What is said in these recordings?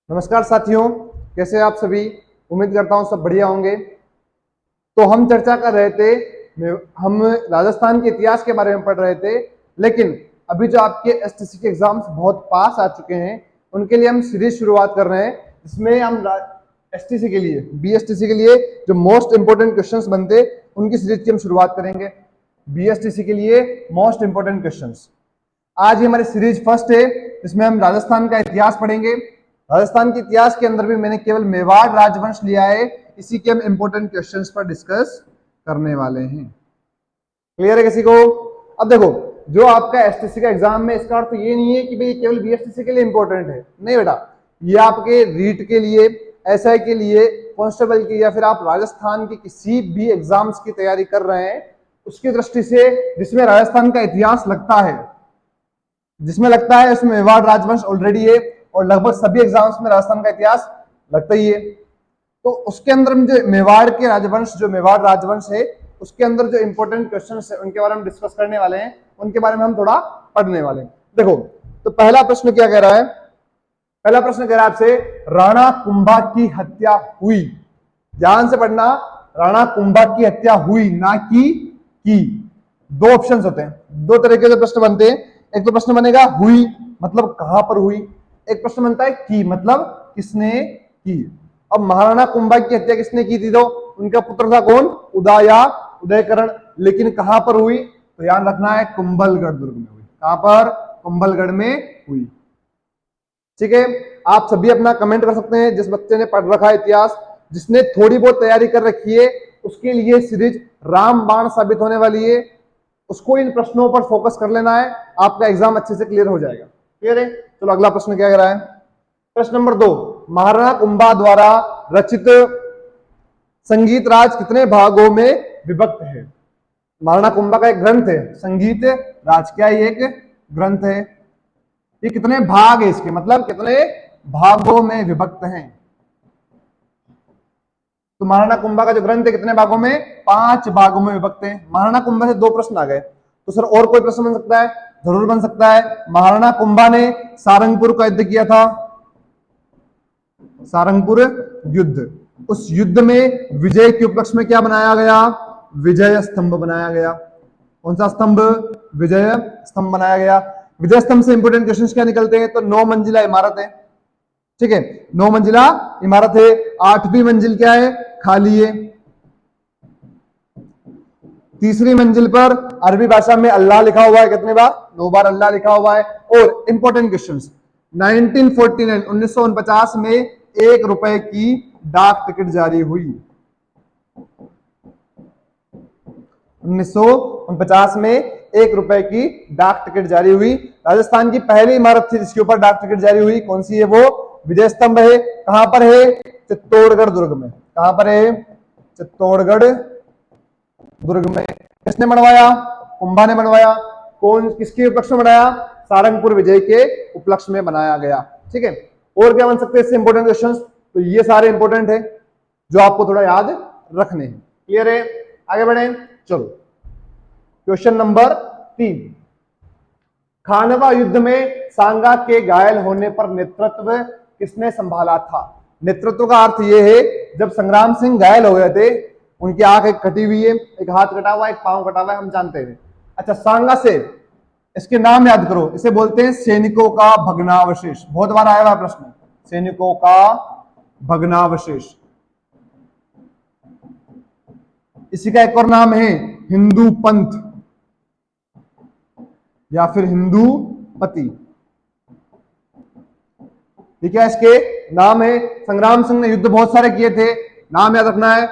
नमस्कार साथियों, कैसे आप सभी। उम्मीद करता हूं सब बढ़िया होंगे। तो हम चर्चा कर रहे थे, हम राजस्थान के इतिहास के बारे में पढ़ रहे थे। लेकिन अभी जो आपके एसटीसी के एग्जाम्स बहुत पास आ चुके हैं, उनके लिए हम सीरीज शुरुआत कर रहे हैं, जिसमें हम एसटीसी के लिए, बीएसटीसी के लिए जो मोस्ट इंपोर्टेंट क्वेश्चंस बनते, उनकी सीरीज की हम शुरुआत करेंगे। बीएसटीसी के लिए मोस्ट इंपोर्टेंट क्वेश्चंस। आज ये हमारी सीरीज फर्स्ट है, जिसमें हम राजस्थान का इतिहास पढ़ेंगे। राजस्थान के इतिहास के अंदर भी मैंने केवल मेवाड़ राजवंश लिया है, इसी के हम इंपोर्टेंट क्वेश्चंस पर डिस्कस करने वाले हैं। क्लियर है किसी को? अब देखो, जो आपका एसटीसी का एग्जाम में, इसका अर्थ ये नहीं है कि भाई केवल बीएसटीसी के लिए इंपॉर्टेंट है। नहीं बेटा, ये आपके रीट के लिए, एसआई के लिए, कांस्टेबल के, या फिर आप राजस्थान के किसी भी एग्जाम्स की तैयारी कर रहे हैं, उसकी दृष्टि से जिसमें राजस्थान का इतिहास लगता है, जिसमें लगता है उसमें मेवाड़ राजवंश ऑलरेडी है, और लगभग सभी एग्जाम्स में राजस्थान का इतिहास लगता ही है। तो उसके अंदर जो मेवाड़ के राजवंश, जो मेवाड़ राजवंश है, उसके अंदर जो इंपॉर्टेंट क्वेश्चंस है, उनके बारे में डिस्कस करने वाले हैं, उनके बारे में हम थोड़ा पढ़ने वाले हैं। देखो, तो पहला प्रश्न क्या कह रहा है? पहला प्रश्न कह रहा है आपसे, राणा कुंभा की हत्या हुई। ध्यान से पढ़ना, राणा कुंभा की हत्या हुई, ना की। दो ऑप्शंस होते हैं, दो तरीके से प्रश्न बनते हैं। एक तो प्रश्न बनेगा हुई मतलब कहां पर हुई, एक प्रश्न बनता है की मतलब किसने की। अब महाराणा कुंभा की हत्या किसने की थी? तो उनका पुत्र था कौन? उदया, उदयकरण। लेकिन कहां पर हुई? तो ध्यान रखना है, कुंभलगढ़ दुर्ग में हुई। कहां पर? कुंभलगढ़ में हुई। ठीक है, आप सभी अपना कमेंट कर सकते हैं। जिस बच्चे ने पढ़ रखा है इतिहास, जिसने थोड़ी बहुत तैयारी कर रखी है, उसके लिए सीरीज रामबाण साबित होने वाली है। उसको इन प्रश्नों पर फोकस कर लेना है, आपका एग्जाम अच्छे से क्लियर हो जाएगा। क्लियर है? चलो अगला प्रश्न क्या कह रहा है? प्रश्न नंबर 2, महाराणा कुंभा द्वारा रचित संगीत राज कितने भागों में विभक्त है? महाराणा कुंभा का एक ग्रंथ है संगीत राज, क्या ये एक ग्रंथ है? ये कितने भाग है इसके, मतलब कितने भागों में विभक्त हैं? तो महाराणा कुंभा का जो ग्रंथ है कितने भागों में? 5 भागों में विभक्त है। महाराणा कुंभा से 2 प्रश्न आ गए, तो सर और कोई प्रश्न बन सकता है? जरूर बन सकता है। महाराणा कुंभा ने सारंगपुर का युद्ध किया था, सारंगपुर युद्ध। उस युद्ध में विजय के उपलक्ष्य में क्या बनाया गया? विजय स्तंभ बनाया गया। कौन सा स्तंभ? विजय स्तंभ बनाया गया। विजय स्तंभ से इंपोर्टेंट क्वेश्चंस क्या निकलते हैं? तो 9 मंजिला इमारत है। ठीक है, 9 मंजिला इमारत है। 8वीं मंजिल क्या है? खाली है। तीसरी मंजिल पर अरबी भाषा में अल्लाह लिखा हुआ है। कितने बार? 9 बार अल्लाह लिखा हुआ है। और इंपॉर्टेंट क्वेश्चंस, 1949 में 1 रुपए की डाक टिकट जारी हुई। 1949 में 1 रुपए की डाक टिकट जारी हुई। राजस्थान की पहली इमारत थी जिसके ऊपर डाक टिकट जारी हुई। कौन सी है वो? विजय स्तंभ है। कहां पर है? चित्तौड़गढ़ दुर्ग में। कहां पर है? चित्तौड़गढ़ दुर्ग में। किसने बनवाया? कुंभा ने बनवाया। कौन, किसके उपलक्ष्य में बनाया? सारंगपुर विजय के उपलक्ष्य में बनाया गया। ठीक है, और क्या बन सकते हैं इससे इंपोर्टेंट क्वेश्चंस? तो ये सारे इंपोर्टेंट है जो आपको थोड़ा याद रखने हैं। क्लियर है? आगे बढ़े, चलो क्वेश्चन नंबर 3, खानवा युद्ध में सांगा के घायल होने पर नेतृत्व किसने संभाला था? नेतृत्व का अर्थ यह है, जब संग्राम सिंह घायल हो गए थे, उनकी आंख एक कटी हुई है, एक हाथ कटा हुआ है, एक पांव कटा हुआ है, हम जानते हैं। अच्छा, सांगा से इसके नाम याद करो, इसे बोलते हैं सैनिकों का भग्नावशेष। बहुत बार आया हुआ प्रश्न, सैनिकों का भग्नावशेष। इसी का एक और नाम है हिंदू पंथ या फिर हिंदू पति। ठीक है, इसके नाम है। संग्राम सिंह ने युद्ध बहुत सारे किए थे, नाम याद रखना है,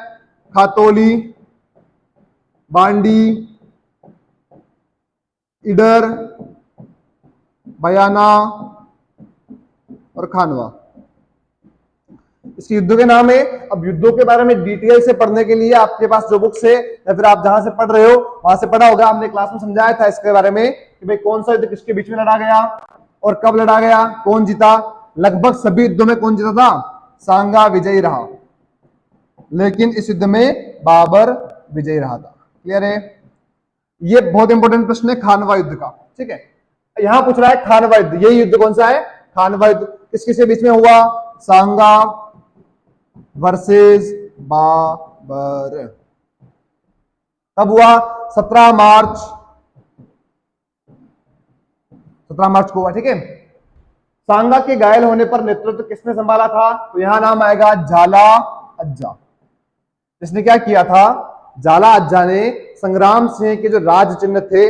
खातौली, बांडी, इडर, बयाना और खानवा। इसके युद्धों के नाम है। अब युद्धों के बारे में डिटेल से पढ़ने के लिए आपके पास जो बुक्स है, या फिर आप जहां से पढ़ रहे हो वहां से पढ़ा होगा। हमने क्लास में समझाया था इसके बारे में कि भाई कौन सा युद्ध किसके बीच में लड़ा गया और कब लड़ा गया, कौन जीता। लगभग सभी युद्धों में कौन जीता था? सांगा विजयी रहा, लेकिन इस युद्ध में बाबर विजयी रहा था। क्लियर है? ये बहुत इंपॉर्टेंट प्रश्न है खानवा युद्ध का। ठीक है, यहां पूछ रहा है खानवा युद्ध, यही युद्ध कौन सा है? खानवा युद्ध। किस किसके बीच में हुआ? सांगा वर्सेस बाबर। कब हुआ? 17 मार्च, 17 मार्च को हुआ। ठीक है। सांगा के घायल होने पर नेतृत्व किसने संभाला था? तो यहां नाम आएगा झाला अज्जा। जिसने क्या किया था? झाला अज्जा ने संग्राम सिंह के जो राज चिन्ह थे,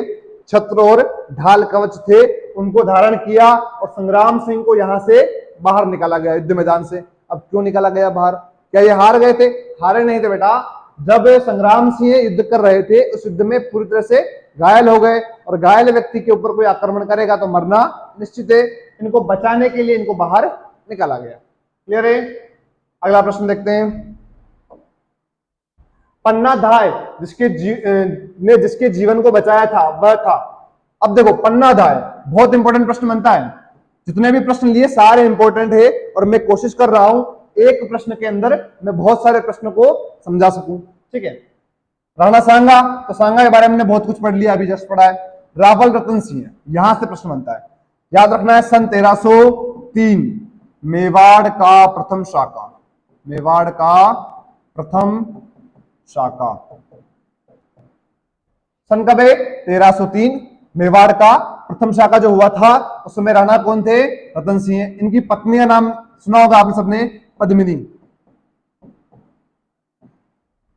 छत्र और ढाल कवच थे, उनको धारण किया और संग्राम सिंह को यहां से बाहर निकाला गया युद्ध मैदान से। अब क्यों निकाला गया बाहर? क्या ये हार गए थे? हारे नहीं थे बेटा। जब संग्राम सिंह युद्ध कर रहे थे, उस युद्ध में पूरी तरह से घायल हो गए, और घायल व्यक्ति के ऊपर कोई आक्रमण करेगा तो मरना निश्चित है। इनको बचाने के लिए इनको बाहर निकाला गया। क्लियर है? अगला प्रश्न देखते हैं। पन्ना धाय जिसके जीवन को बचाया था वह था। अब देखो, पन्ना धाय बहुत इंपॉर्टेंट प्रश्न बनता है। जितने भी प्रश्न लिए सारे इंपॉर्टेंट है, और मैं कोशिश कर रहा हूं एक प्रश्न के अंदर मैं बहुत सारे प्रश्नों को समझा सकूं। ठीक है। राणा सांगा, तो सांगा के बारे में हमने बहुत कुछ पढ़ लिया, अभी जस्ट पढ़ा है। रावल रतन सिंह, यहां से प्रश्न बनता है, याद रखना है। सन 1303 मेवाड़ का प्रथम शाका, मेवाड़ का प्रथम शाका सन कब है? 1303। मेवाड़ का प्रथम शाका जो हुआ था, उसमें राणा कौन थे? रतन सिंह। इनकी पत्नी का नाम सुना होगा आपने सबने, पद्मिनी।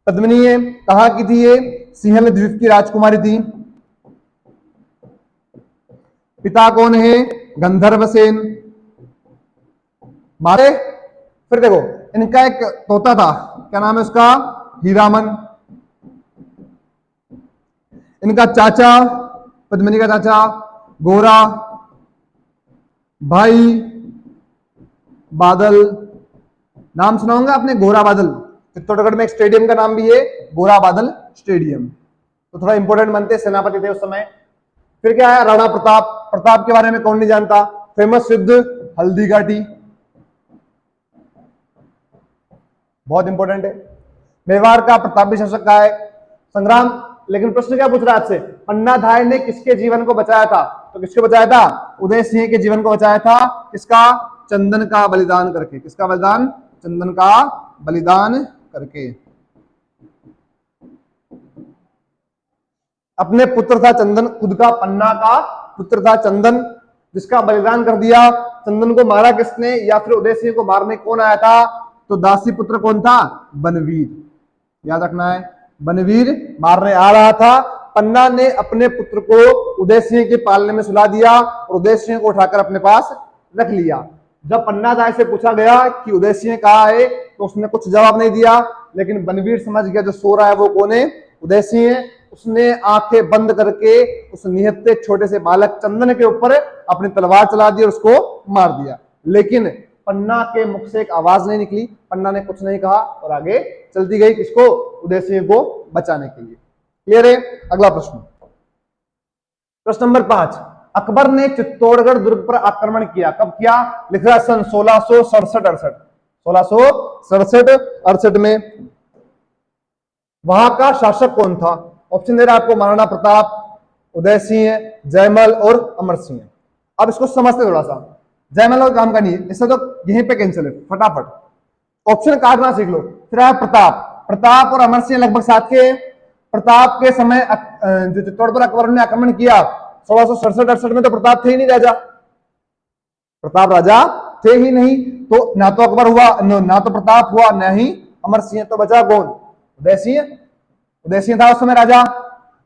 पद्मिनी है, कहां की थी ये? सिंहल द्वीप की राजकुमारी थी। पिता कौन है? गंधर्व सेन। मारे फिर देखो, इनका एक तोता था, क्या नाम है उसका? हीरामन। इनका चाचा, पद्मिनी का चाचा गोरा, भाई बादल। नाम सुना होगा आपने, गोरा बादल। चित्तौड़गढ़ में एक स्टेडियम का नाम भी है गोरा बादल स्टेडियम। तो थोड़ा इंपॉर्टेंट बनते, सेनापति थे उस समय। फिर क्या है? राणा प्रताप। प्रताप के बारे में कौन नहीं जानता? फेमस युद्ध हल्दी घाटी, बहुत इंपॉर्टेंट है। मेवाड़ का प्रतापी शासक का है संग्राम। लेकिन प्रश्न क्या पूछ रहा है आपसे? पन्ना धाय ने किसके जीवन को बचाया था? तो किसको बचाया था? उदय सिंह के जीवन को बचाया था। किसका? चंदन का बलिदान करके। किसका बलिदान? चंदन का बलिदान करके। अपने पुत्र था चंदन, खुद का पन्ना का पुत्र था चंदन, जिसका बलिदान कर दिया। चंदन को मारा किसने, या फिर उदय सिंह को मारने कौन आया था? तो दासी पुत्र कौन था? बनवीर। याद रखना है, बनवीर मारने आ रहा था। पन्ना ने अपने पुत्र को उदय सिंह के पालने में सुला दिया और उदय सिंह को उठाकर अपने पास रख लिया। जब पन्ना दाई से पूछा गया कि उदय सिंह कहाँ है, तो उसने कुछ जवाब नहीं दिया। लेकिन बनवीर समझ गया जो सो रहा है वो कौन है? उदय सिंह है। उसने आंखें बंद करके उस निहत्थे छोटे से बालक चंदन के ऊपर अपनी तलवार चला दी और उसको मार दिया। लेकिन पन्ना के मुख से एक आवाज नहीं निकली, पन्ना ने कुछ नहीं कहा और आगे चलती गई। किसको? उदय सिंह को बचाने के लिए। क्लियर है? अगला प्रश्न, प्रश्न नंबर 5। अकबर ने चित्तौड़गढ़ दुर्ग पर आक्रमण किया, कब किया? लिख रहा है सन 1667-68। 1667-68 में। वहां का शासक कौन था? ऑप्शन दे रहा है आपको, महाराणा प्रताप, उदय सिंह, जयमल और अमर सिंह। अब इसको समझते थोड़ा सा। जयमल और काम का नहीं है, इससे तो यहीं पे कैंसिल है फटाफट। ऑप्शन काटना सीख लो। फिर आया प्रताप। प्रताप और अमर सिंह लगभग साथ के। प्रताप के समय जो चित्तौड़ पर अकबर ने आक्रमण किया 1667-68 में, तो प्रताप थे ही नहीं राजा, प्रताप राजा थे ही नहीं। तो ना तो अकबर हुआ, ना तो प्रताप हुआ, ना ही अमर सिंह। तो बचा कौन? उदय सिंह। उदय सिंह था उस समय राजा,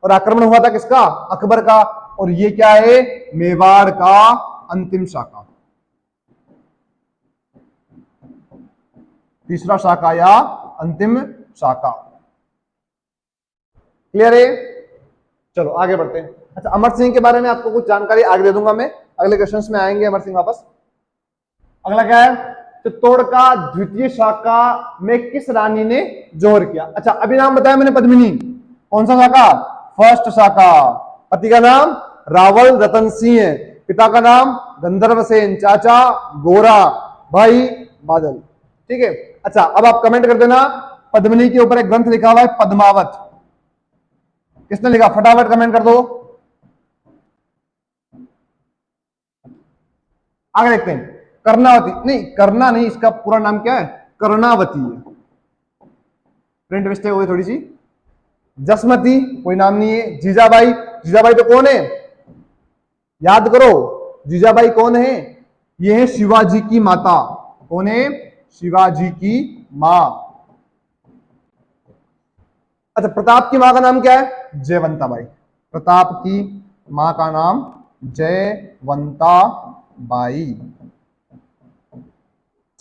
और आक्रमण हुआ था किसका? अकबर का। और ये क्या है? मेवाड़ का अंतिम शाखा, तीसरा शाखा या अंतिम शाखा। क्लियर है? चलो आगे बढ़ते हैं। अच्छा, अमर सिंह के बारे में आपको कुछ जानकारी आगे दे दूंगा मैं, अगले क्वेश्चंस में आएंगे अमर सिंह वापस। अगला क्या है? चित्तौड़ का द्वितीय शाखा में किस रानी ने जोहर किया? अच्छा, अभी नाम बताया मैंने, पद्मिनी। कौन सा शाखा? फर्स्ट शाखा। पति का नाम रावल रतन सिंह, पिता का नाम गंधर्व सेन, चाचा गोरा, भाई बादल। ठीक है। अच्छा, अब आप कमेंट कर देना, पद्मिनी के ऊपर एक ग्रंथ लिखा हुआ है पद्मावत, किसने लिखा? फटाफट कमेंट कर दो। आगे देखते हैं। कर्णावती नहीं, करना नहीं, इसका पूरा नाम क्या है? कर्णावती है। प्रिंट मिस्टेक हो गई थोड़ी सी। जसमती कोई नाम नहीं है। जीजाबाई, जीजाबाई तो कौन है? याद करो, जीजाबाई कौन है? ये है शिवाजी की माता। कौन है? शिवाजी की मां। अच्छा, प्रताप की मां का नाम क्या है? जयवंताबाई। प्रताप की मां का नाम जयवंताबाई।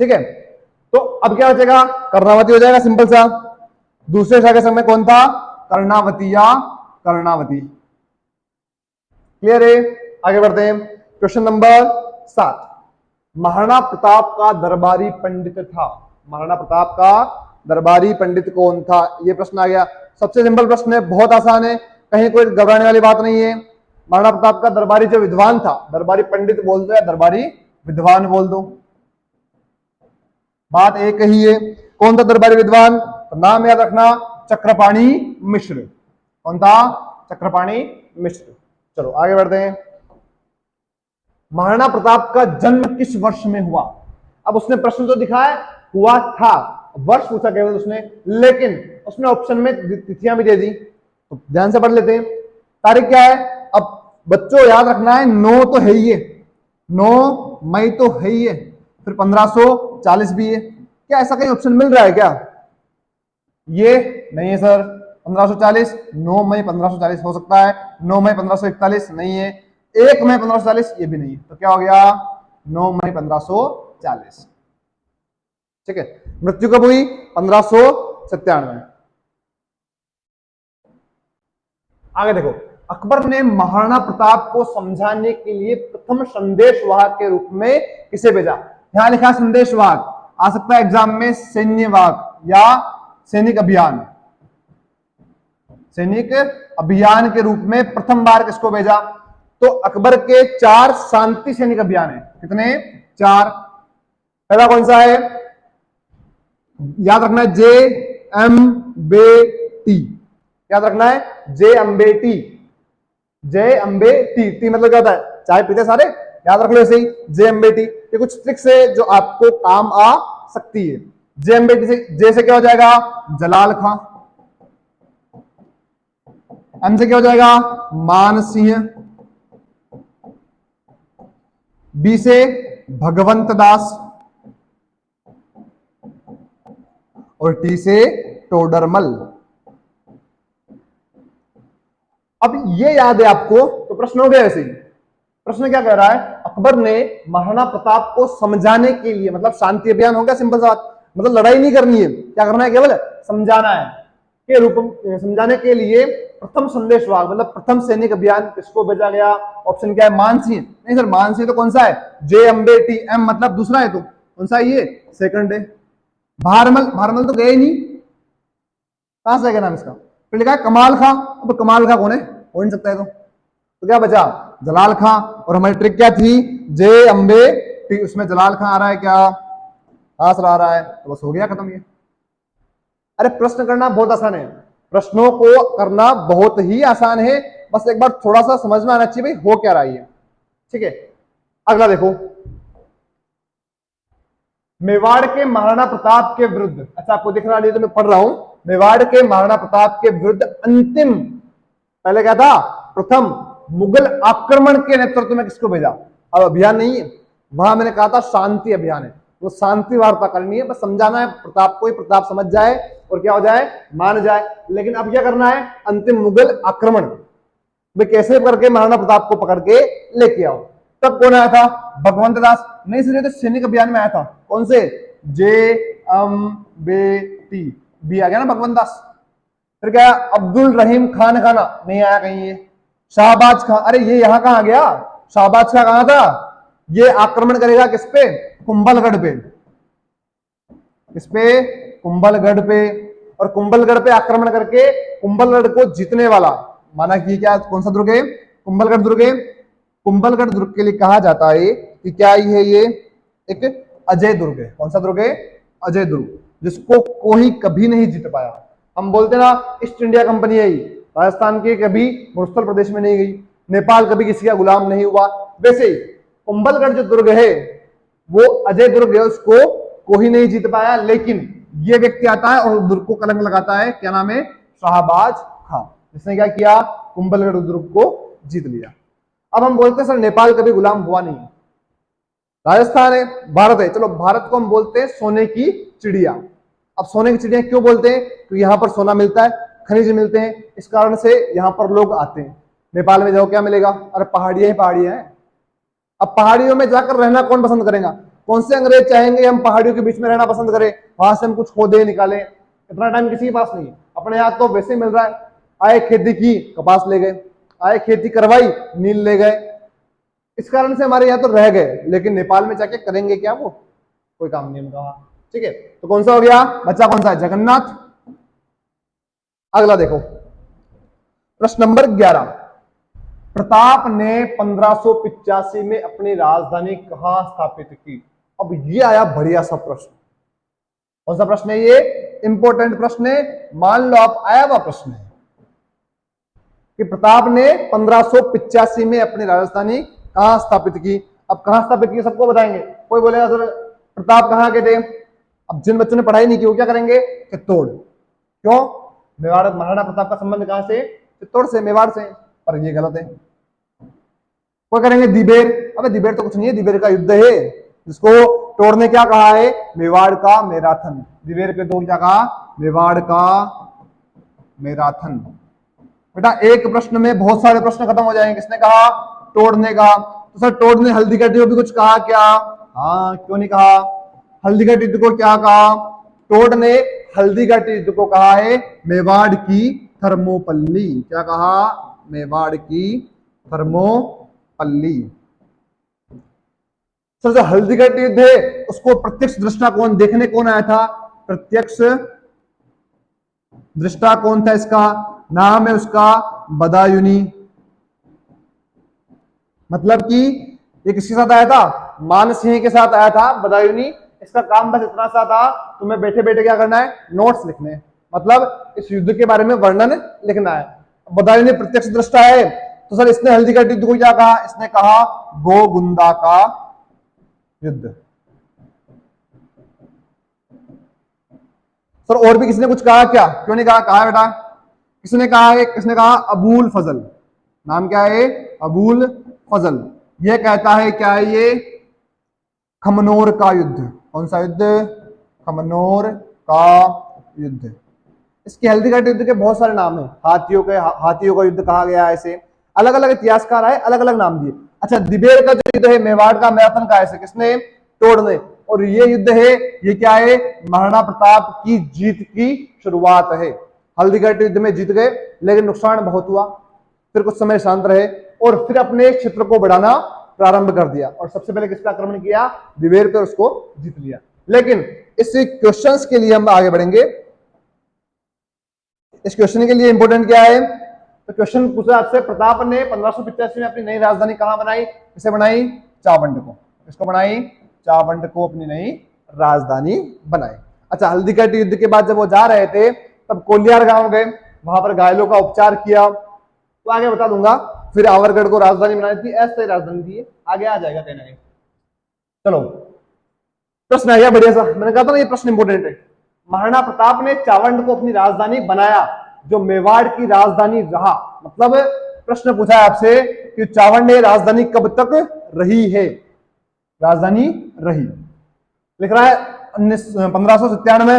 ठीक है, तो अब क्या बचेगा? कर्णावती हो जाएगा, सिंपल सा। दूसरे शाखा समय कौन था? कर्णावती या कर्णावती। क्लियर है? आगे बढ़ते हैं। Question number 7। महाराणा प्रताप का दरबारी पंडित था। महाराणा प्रताप का दरबारी पंडित कौन था? यह प्रश्न आ गया। सबसे सिंपल प्रश्न है, बहुत आसान है, कहीं कोई घबराने वाली बात नहीं है। महाराणा प्रताप का दरबारी जो विद्वान था, दरबारी पंडित बोल दो या दरबारी विद्वान बोल दो, बात एक ही है। कौन था दरबारी विद्वान? तो नाम याद रखना, चक्रपाणी मिश्र। कौन था? चक्रपाणी मिश्र। चलो आगे बढ़ते हैं। महाराणा प्रताप का जन्म किस वर्ष में हुआ? अब उसने प्रश्न तो दिखाया हुआ था, वर्ष पूछा केवल उसने, लेकिन उसने ऑप्शन में तिथियां भी दे दी, तो ध्यान से पढ़ लेते हैं। तारीख क्या है? अब बच्चों याद रखना है, 9 तो है ही है, 9 मई तो है ही है, फिर 1540 भी है। क्या ऐसा कहीं ऑप्शन मिल रहा है क्या? ये नहीं है सर। 1540, 9 मई 1540 हो सकता है, 9 मई 1541 नहीं है, 1 मई 1540 ये भी नहीं है, तो क्या हो गया? 9 मई 1540। ठीक है। मृत्यु कब हुई? 1597। आगे देखो, अकबर ने महाराणा प्रताप को समझाने के लिए प्रथम संदेशवाहक के रूप में किसे भेजा? यहां लिखा संदेशवाहक, आ सकता है एग्जाम में सैन्यवाहक या सैनिक अभियान। सैनिक अभियान के रूप में प्रथम बार किसको भेजा? तो अकबर के 4 शांति सैनिक अभियान है। कितने? 4। पहला कौन सा है? याद रखना है, JMBT। याद रखना है, JMBT। JMBT, टी मतलब क्या होता है? चाय पीते सारे, याद रख लो ऐसे ही, JMBT। ये कुछ ट्रिक्स है जो आपको काम आ सकती है। JMBT से, जे से क्या हो जाएगा? जलाल खां। एम से क्या हो जाएगा? मान सिंह। बी से भगवंत दास और टी से टोडरमल। अब ये याद है आपको, तो प्रश्न हो गया ऐसे ही। प्रश्न क्या कह रहा है? अकबर ने महाराणा प्रताप को समझाने के लिए, मतलब शांति अभियान हो गया, सिंपल सा बात, मतलब लड़ाई नहीं करनी है, क्या करना है? केवल समझाना है। के रूप में समझाने के लिए प्रथम संदेशवाहक मतलब प्रथम सैनिक अभियान किसको भेजा गया? ऑप्शन क्या है? मानसिंह। नहीं सर, मानसिंह तो कौन सा है? JMBT। एम मतलब दूसरा है, तो कौन सा है? ये सेकंड है। भारमल, भारमल तो गए ही नहीं, कहां से आएगा नाम इसका? फिर लिखा है कमाल खां। अब कमाल खां कौन है? हो नहीं सकता है, तो क्या बचा? जलाल खां। और हमारी ट्रिक क्या थी? JMBT, उसमें जलाल खां आ रहा है क्या? हाँ सर आ रहा है, तो बस हो गया खत्म ये। अरे प्रश्न करना बहुत आसान है, प्रश्नों को करना बहुत ही आसान है, बस एक बार थोड़ा सा समझ में आना चाहिए भाई हो क्या रहा है। ठीक है, अगला देखो, मेवाड़ के महाराणा प्रताप के विरुद्ध, अच्छा आपको दिख रहा है तो मैं पढ़ रहा हूं, मेवाड़ के महाराणा प्रताप के विरुद्ध अंतिम, पहले क्या था? प्रथम मुगल आक्रमण के नेतृत्व में किसको भेजा? अब अभियान नहीं है, वहां मैंने कहा था शांति अभियान है, वो शांति वार्ता करनी है, बस समझाना है प्रताप को, प्रताप समझ जाए और क्या हो जाए? मान जाए। लेकिन अब क्या करना है? अंतिम मुगल आक्रमण वे कैसे करके महाराणा प्रताप को पकड़ के लेके आओ। तब कौन आया था? भगवंत दास। नहीं सर, ये तो सैनिक अभियान में आया था। कौन से? JMBT, बी आ गया ना, भगवंत दास। फिर क्या? अब्दुल रहीम खान खाना, नहीं आया कहीं ये। शाहबाज खां, अरे ये यहां कहां गया? शाहबाज खां कहां था? ये आक्रमण करेगा किस पे? कुंभलगढ़ पे। किस पे? कुंभलगढ़ पे। और कुंभलगढ़ पे आक्रमण करके कुंभलगढ़ को जीतने वाला माना कि क्या, कौन सा दुर्ग है? कुंभलगढ़ दुर्ग है। कुंभलगढ़ दुर्ग के लिए कहा जाता है कि क्या ही है ये? एक अजय दुर्ग है। कौन सा दुर्ग है? अजय दुर्ग, जिसको कोई कभी नहीं जीत पाया। हम बोलते ना ईस्ट इंडिया कंपनी आई, राजस्थान के कभी उत्तर प्रदेश में नहीं गई, नेपाल कभी किसी का गुलाम नहीं हुआ, वैसे ही कुंभलगढ़ जो दुर्ग है वो अजय दुर्ग है, उसको कोई नहीं जीत पाया, लेकिन ये व्यक्ति आता है और दुर्ग को कलंक लगाता है। क्या नाम है? शाहबाज खां, जिसने क्या किया? कुंभलगढ़ दुर्ग को जीत लिया। अब हम बोलते हैं सर नेपाल कभी गुलाम हुआ नहीं है, राजस्थान है, भारत है, चलो भारत को हम बोलते हैं सोने की चिड़िया। अब सोने की चिड़िया क्यों बोलते हैं? क्योंकि यहां पर सोना मिलता है, खनिज मिलते हैं, इस कारण से यहां पर लोग आते हैं। नेपाल में जाओ क्या मिलेगा? अरे पहाड़ियां ही पहाड़ियां हैं। अब पहाड़ियों में जाकर रहना कौन पसंद करेगा? कौन से अंग्रेज चाहेंगे हम पहाड़ियों के बीच में रहना पसंद करें, वहां से हम कुछ खोदे निकालें? इतना टाइम किसी के पास नहीं है, अपने यहाँ तो वैसे ही मिल रहा है। आए खेती की, कपास ले गए, आए खेती करवाई, नील ले गए, इस कारण से हमारे यहाँ तो रह गए, लेकिन नेपाल में जाके करेंगे क्या? वो कोई काम नहीं उनका। ठीक है, तो कौन सा हो गया बच्चा? कौन सा है? जगन्नाथ। अगला देखो प्रश्न नंबर 11। प्रताप ने 1585 में अपनी राजधानी कहां स्थापित की? अब ये आया बढ़िया सा प्रश्न। कौन सा प्रश्न है ये? इंपॉर्टेंट प्रश्न है, मान लो आप आया हुआ प्रश्न है कि प्रताप ने 1585 में अपनी राजधानी कहां स्थापित की। अब कहां स्थापित की सबको बताएंगे। कोई बोलेगा सर प्रताप कहां के थे? अब जिन बच्चों ने पढ़ाई नहीं की वो क्या करेंगे? चित्तौड़। क्यों? मेवाड़, महाराणा प्रताप का संबंध कहां से? चित्तौड़ से, मेवाड़ से। पर ये गलत है। कोई करेंगे दिबेर। अबे दिबेर तो कुछ नहीं है, दिबेर का युद्ध है जिसको टोड़ ने क्या कहा है? मेवाड़ का मैराथन। दिबेर के दो क्या कहा? मेवाड़ का मैराथन। बेटा एक प्रश्न में बहुत सारे प्रश्न खत्म हो जाएंगे। किसने कहा? टोड़ ने कहा। तो सर टोड़ ने हल्दी घाटी को भी कुछ कहा क्या? हाँ, क्यों नहीं कहा? हल्दी घाटी युद्ध को क्या कहा? टोड़ ने हल्दी घाटी युद्ध को कहा है मेवाड़ की थर्मोपल्ली। क्या कहा? मेवाड़ की थर्मोपल्ली। सर जो हल्दी घाटी युद्ध है उसको प्रत्यक्ष दृष्टा कौन देखने कौन आया था? प्रत्यक्ष दृष्टा कौन था? इसका नाम है उसका बदायूनी। मतलब कि ये किसके साथ आया था? मानसिंह के साथ आया था बदायूनी। इसका काम बस इतना सा था, तुम्हें बैठे बैठे क्या करना है? नोट्स लिखने, मतलब इस युद्ध के बारे में वर्णन लिखना है। बदायूनी प्रत्यक्ष दृष्टा है, तो सर इसने हल्दी घाटी युद्ध को क्या कहा? इसने कहा गोगुंदा का युद्ध। सर और भी किसी ने कुछ कहा क्या? क्यों नहीं कहा? कहा बेटा किसने कहा है? किसने कहा? अबुल फजल। नाम क्या है? अबुल फजल। यह कहता है क्या है? ये खमनोर का युद्ध। कौन सा युद्ध? खमनोर का युद्ध। इसके हल्दी घाटी युद्ध के बहुत सारे नाम हैं। हाथियों का युद्ध कहा गया है इसे। अलग अलग इतिहासकार आए, अलग अलग नाम दिए। अच्छा दिबेर का जो युद्ध है मेवाड़ का मैराथन का है, किसने? टोड़ ने। और ये युद्ध है, ये क्या है? महाराणा प्रताप की जीत की शुरुआत है। हल्दी घाटी युद्ध में जीत गए, लेकिन नुकसान बहुत हुआ। फिर कुछ समय शांत रहे और फिर अपने क्षेत्र को बढ़ाना प्रारंभ कर दिया। और सबसे पहले किस पर आक्रमण किया? दिबेर पर, उसको जीत लिया। लेकिन इस क्वेश्चंस के लिए हम आगे बढ़ेंगे। इस क्वेश्चन के लिए इंपोर्टेंट क्या है? तो क्वेश्चन पूछा आपसे, प्रताप ने 1585 में अपनी नई राजधानी कहां बनाई? किसे बनाई? चावंड को। किसको बनाई? चावंड को अपनी नई राजधानी बनाई। अच्छा हल्दी घाटी युद्ध के बाद जब वो जा रहे थे तब कोलियार गांव गए, वहां पर घायलों का उपचार किया। तो आगे बता दूंगा। फिर आवरगढ़ को राजधानी बनाई थी, ऐसे राजधानी थी, आगे आ जाएगा कहीं ना कहीं। चलो प्रश्न आ गया बढ़िया सा। मैंने कहा था ना ये प्रश्न इंपोर्टेंट है। महाराणा प्रताप ने चावंड को अपनी राजधानी बनाया, जो मेवाड़ की राजधानी रहा। मतलब प्रश्न पूछा है आपसे कि चावंड राजधानी कब तक रही है? राजधानी रही। लिख रहा है 1597,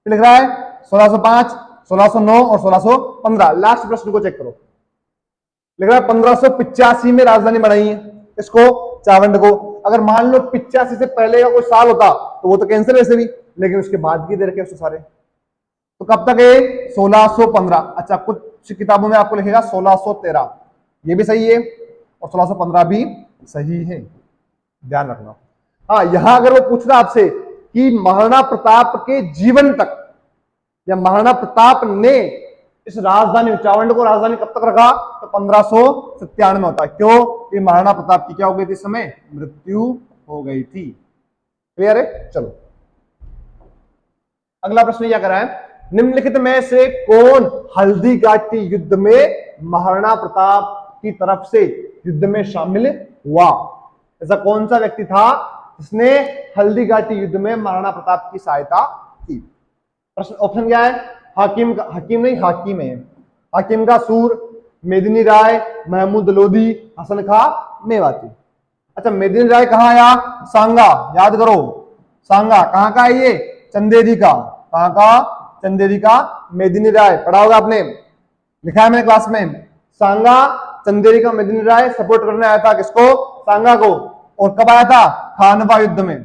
लिख रहा है 1605, 1609 और 1615। लास्ट प्रश्न को चेक करो। लिख रहा है 1585 में राजधानी बनाई है इसको, चावंड को। अगर मान लो 85 से पहले का कोई साल होता तो वो तो कैंसिल वैसे भी, लेकिन उसके बाद की दे रखे उसके सारे। तो कब तक है? 1615। अच्छा कुछ किताबों में आपको लिखेगा 1613, ये भी सही है, और 1615 भी सही है, ध्यान रखना। हाँ यहां अगर वो पूछ रहा आपसे कि महाराणा प्रताप के जीवन तक या महाराणा प्रताप ने इस राजधानी चावंड को राजधानी कब तक रखा, तो 1597 होता है। क्यों? कि महाराणा प्रताप की क्या हो गई थी? इस समय मृत्यु हो गई थी। क्लियर है? चलो अगला प्रश्न क्या करा है? निम्नलिखित में से कौन हल्दी घाटी युद्ध में महाराणा प्रताप की तरफ से युद्ध में शामिल हुआ? ऐसा कौन सा व्यक्ति था इसने हल्दी घाटी युद्ध में महाराणा प्रताप की सहायता की। प्रश्न ऑप्शन क्या है? हाकिम का, हाकिम नहीं हाकिम है, हाकिम का सूर, मेदिनी राय, महमूद लोधी, हसन खां मेवाती। अच्छा, मेदिनी राय कहाँ आया? सांगा, याद करो, सांगा कहाँ का है ये? चंदेरी का। कहाँ का? चंदेरी का मेदिनी राय, पढ़ा होगा आपने, लिखा है मैंने क्लास में। सांगा चंदेरी का मेदिनी राय सपोर्ट करने आया था, किसको? सांगा को। और कब आया था? खानवा युद्ध में।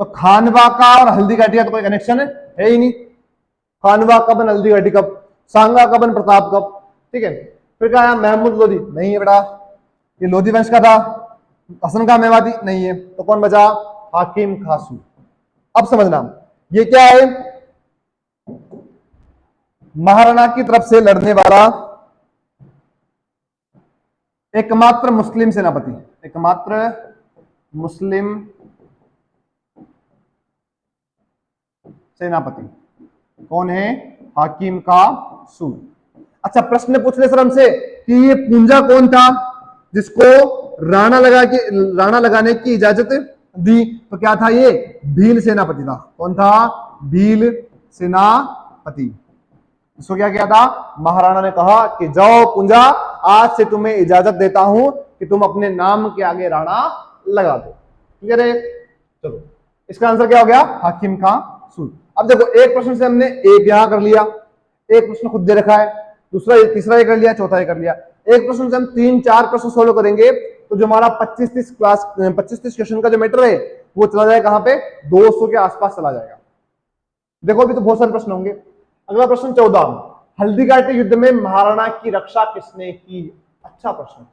तो खानवा का और हल्दी घाटी का तो कोई कनेक्शन है ही नहीं। खानवा कब, हल्दी घाटी कब, सांगा कब, प्रताप कब? ठीक है। फिर क्या आया? महमूद लोधी, नहीं है बेटा, ये लोधी वंश का था। हसन खां मेवाती, नहीं है। तो कौन बचा? हाकिम खासू। अब समझना, ये क्या है? महाराणा की तरफ से लड़ने वाला एकमात्र मुस्लिम सेनापति, एकमात्र मुस्लिम सेनापति कौन है? हाकिम का सूर। अच्छा, प्रश्न पूछ ले सर हमसे कि ये पूंजा कौन था जिसको राणा लगाने की इजाजत दी? तो क्या था ये? भील सेनापति था। कौन था? भील सेनापति। इसको क्या किया था? महाराणा ने कहा कि जाओ पूंजा, आज से तुम्हें इजाजत देता हूं कि तुम अपने नाम के आगे राणा लगा दो। ठीक है, चलो इसका आंसर क्या हो गया? हाकिम का सूर। अब देखो, एक प्रश्न से हमने एक यहां कर लिया, एक प्रश्न खुद दे रखा है, दूसरा तीसरा ये कर लिया, चौथा ये कर लिया। एक प्रश्न से हम 3-4 प्रश्न सोल्व करेंगे तो जो हमारा 25-30 क्वेश्चन का जो मैटर है वो चला जाएगा कहां पे? 200 के आसपास चला जाएगा। देखो अभी तो बहुत सारे प्रश्न होंगे। अगला प्रश्न 14, हल्दी घाटी युद्ध में महाराणा की रक्षा किसने की? अच्छा प्रश्न,